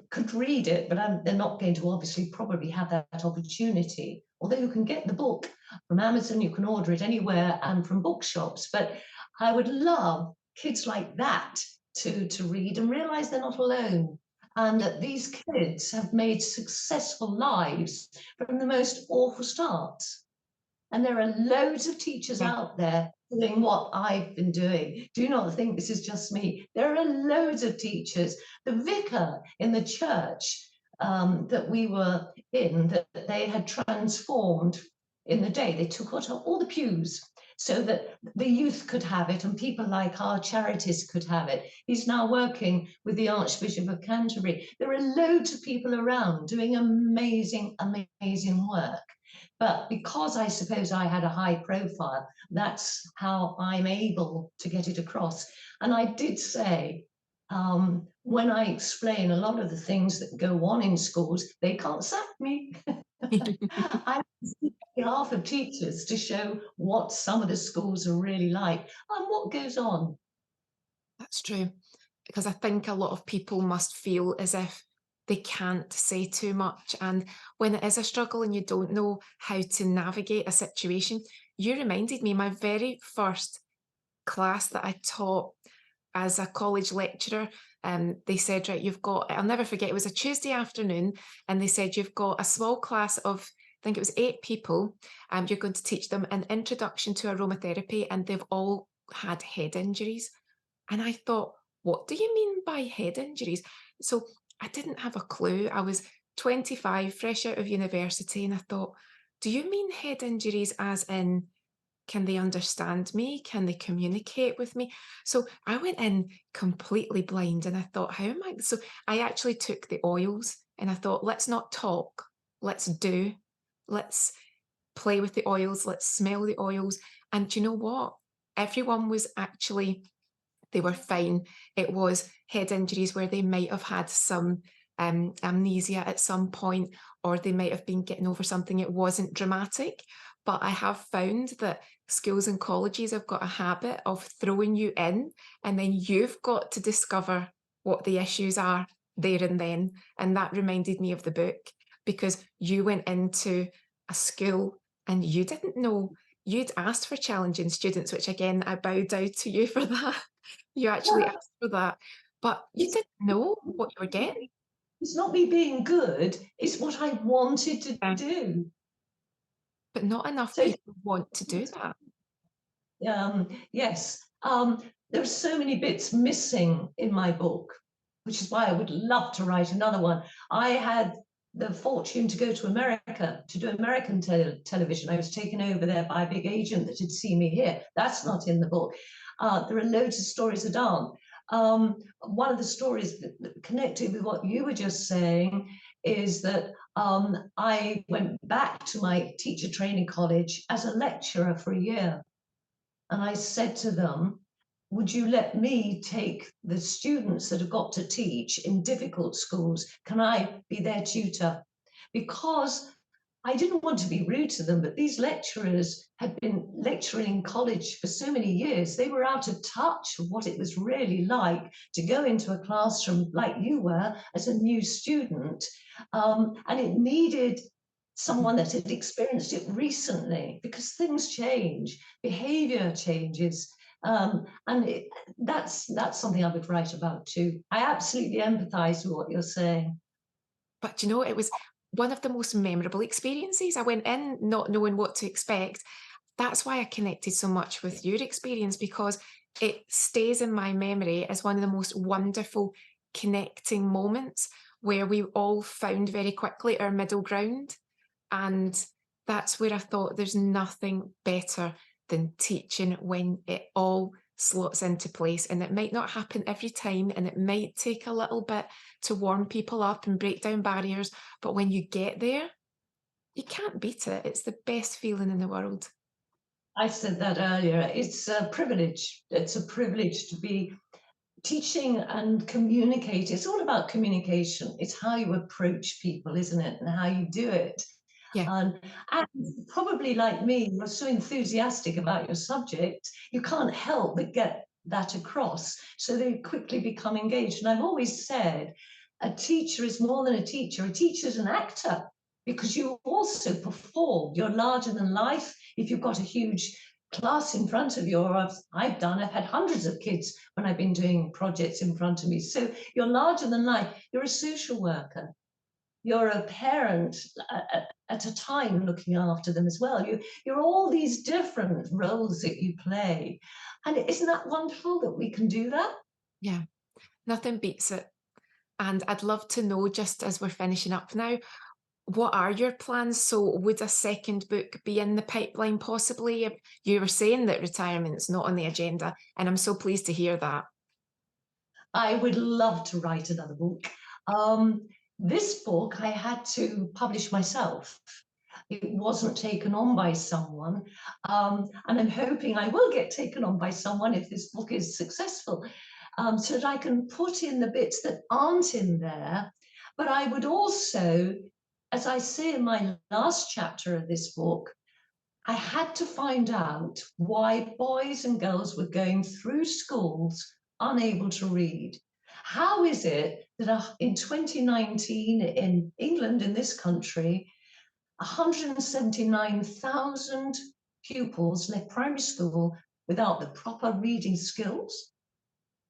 could read it, but they're not going to obviously probably have that opportunity. Although you can get the book from Amazon, you can order it anywhere and from bookshops. But I would love kids like that to read and realize they're not alone, and that these kids have made successful lives from the most awful starts. And there are loads of teachers Yeah. out there doing what I've been doing. Do not think this is just me. There are loads of teachers. The vicar in the church that we were in, that they had transformed in the day, they took out all the pews so that the youth could have it and people like our charities could have it. He's now working with the Archbishop of Canterbury. There are loads of people around doing amazing work. But because I suppose I had a high profile, that's how I'm able to get it across. And I did say, when I explain a lot of the things that go on in schools, they can't sack me. I speak on behalf of teachers to show what some of the schools are really like and what goes on. That's true. Because I think a lot of people must feel as if they can't say too much. And when it is a struggle and you don't know how to navigate a situation, you reminded me my very first class that I taught as a college lecturer. They said, right, you've got, I'll never forget, it was a Tuesday afternoon, and they said, you've got a small class of, I think it was 8 people, and you're going to teach them an introduction to aromatherapy, and they've all had head injuries. And I thought, what do you mean by head injuries? So I didn't have a clue. I was 25, fresh out of university, and I thought, do you mean head injuries as in, can they understand me? Can they communicate with me? So I went in completely blind and I thought, how am I? So I actually took the oils and I thought, let's not talk, let's do, let's play with the oils, let's smell the oils. And do you know what? Everyone was actually, they were fine. It was head injuries where they might have had some amnesia at some point, or they might have been getting over something. It wasn't dramatic. But I have found that schools and colleges have got a habit of throwing you in, and then you've got to discover what the issues are there and then. And that reminded me of the book, because you went into a school and you didn't know. You'd asked for challenging students, which again, I bow down to you for that. You actually Well, asked for that, but you it's didn't know what you were getting. it's not me being good, it's what I wanted to Yeah. do. But not enough So people want to do that. yes, there are so many bits missing in my book, which is why I would love to write another one. I had the fortune to go to America to do American television. I was taken over there by a big agent that had seen me here. That's not in the book. There are loads of stories that aren't. One of the stories that connected with what you were just saying is that I went back to my teacher training college as a lecturer for a year. And I said to them, would you let me take the students that have got to teach in difficult schools? Can I be their tutor? Because I didn't want to be rude to them, but these lecturers had been lecturing in college for so many years, they were out of touch of what it was really like to go into a classroom like you were as a new student. And it needed someone that had experienced it recently, because things change, behavior changes. That's something I would write about too. I absolutely empathize with what you're saying. But you know, it was one of the most memorable experiences. I went in not knowing what to expect. That's why I connected so much with your experience, because it stays in my memory as one of the most wonderful connecting moments where we all found very quickly our middle ground. And that's where I thought there's nothing better than teaching when it all slots into place. And it might not happen every time, and it might take a little bit to warm people up and break down barriers. But when you get there, you can't beat it. It's the best feeling in the world. I said that earlier. It's a privilege. It's a privilege to be teaching and communicate. It's all about communication. It's how you approach people, isn't it? And how you do it. Yeah. And probably like me, you're so enthusiastic about your subject, you can't help but get that across. So they quickly become engaged. And I've always said a teacher is more than a teacher. A teacher is an actor, because you also perform. You're larger than life. If you've got a huge class in front of you, or I've had hundreds of kids when I've been doing projects in front of me. So you're larger than life. You're a social worker. You're a parent at a time looking after them as well. You're all these different roles that you play. And isn't that wonderful that we can do that? Yeah. Nothing beats it. And I'd love to know, just as we're finishing up now, what are your plans? So would a second book be in the pipeline possibly? You were saying that retirement's not on the agenda, and I'm so pleased to hear that. I would love to write another book. This book I had to publish myself. It wasn't taken on by someone. And I'm hoping I will get taken on by someone if this book is successful, so that I can put in the bits that aren't in there. But I would also, as I say in my last chapter of this book, I had to find out why boys and girls were going through schools unable to read. How is it that in 2019 in England, in this country, 179,000 pupils left primary school without the proper reading skills.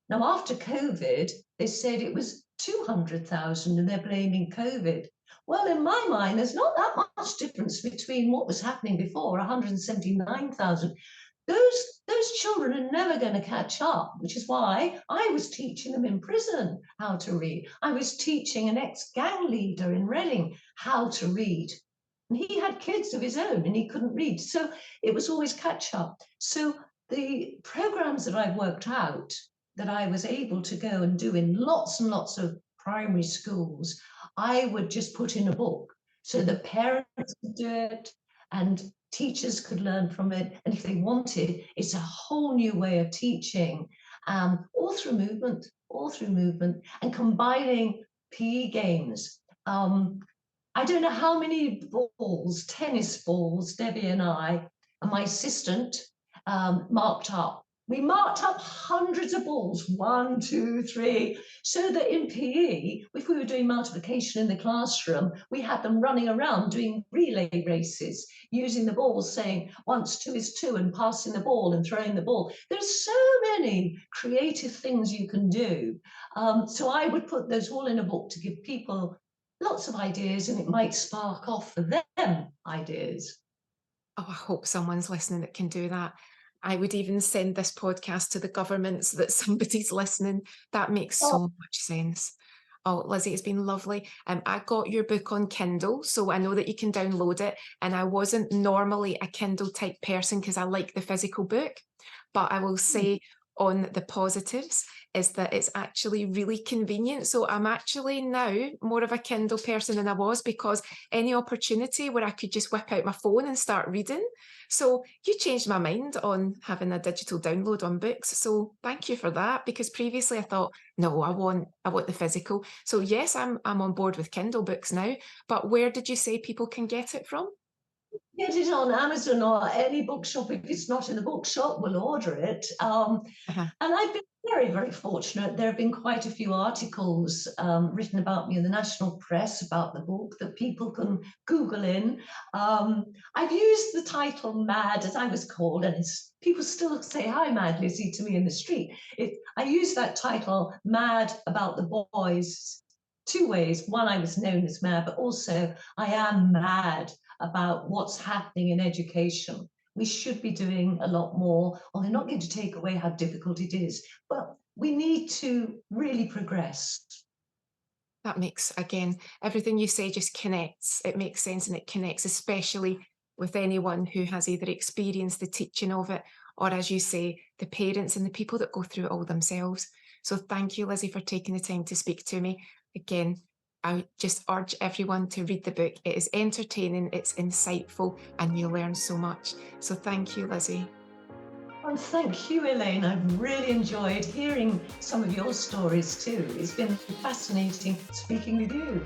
Now, after COVID, they said it was 200,000 and they're blaming COVID. Well, in my mind, there's not that much difference between what was happening before, 179,000. Those children are never going to catch up, which is why I was teaching them in prison how to read. I was teaching an ex-gang leader in Reading how to read. And he had kids of his own and he couldn't read. So it was always catch up. So the programs that I worked out that I was able to go and do in lots and lots of primary schools, I would just put in a book so the parents could do it and teachers could learn from it. And if they wanted, it's a whole new way of teaching, all through movement, and combining PE games. I don't know how many balls, tennis balls, Debbie and I and my assistant marked up. We marked up hundreds of balls, 1, 2, 3, so that in PE, if we were doing multiplication in the classroom, we had them running around doing relay races, using the balls, saying 1 + 2 = 2, and passing the ball and throwing the ball. There's so many creative things you can do. So I would put those all in a book to give people lots of ideas, and it might spark off for them ideas. Oh, I hope someone's listening that can do that. I would even send this podcast to the governments that somebody's listening. That makes so much sense. Oh, Lizzie, it's been lovely. I got your book on Kindle, so I know that you can download it. And I wasn't normally a Kindle type person because I like the physical book. But I will say on the positives is that it's actually really convenient. So I'm actually now more of a Kindle person than I was, because any opportunity where I could just whip out my phone and start reading. So you changed my mind on having a digital download on books. So thank you for that, because previously I thought, no, I want the physical. So yes, I'm on board with Kindle books now. But where did you say people can get it from? Get it on Amazon or any bookshop. If it's not in the bookshop, we'll order it. Uh-huh. And I've been very, very fortunate. There have been quite a few articles written about me in the national press about the book that people can Google in. I've used the title Mad, as I was called, and people still say, "Hi, Mad Lizzie," to me in the street. I use that title, Mad, about the boys, 2 ways. One, I was known as Mad, but also I am mad about what's happening in education. We should be doing a lot more, or they're not going to take away how difficult it is, but we need to really progress. That makes, again, everything you say just connects. It makes sense and it connects, especially with anyone who has either experienced the teaching of it or, as you say, the parents and the people that go through it all themselves. So thank you, Lizzie, for taking the time to speak to me. Again, I just urge everyone to read the book. It is entertaining, it's insightful, and you'll learn so much. So thank you, Lizzie. And thank you, Elaine. I've really enjoyed hearing some of your stories too. It's been fascinating speaking with you.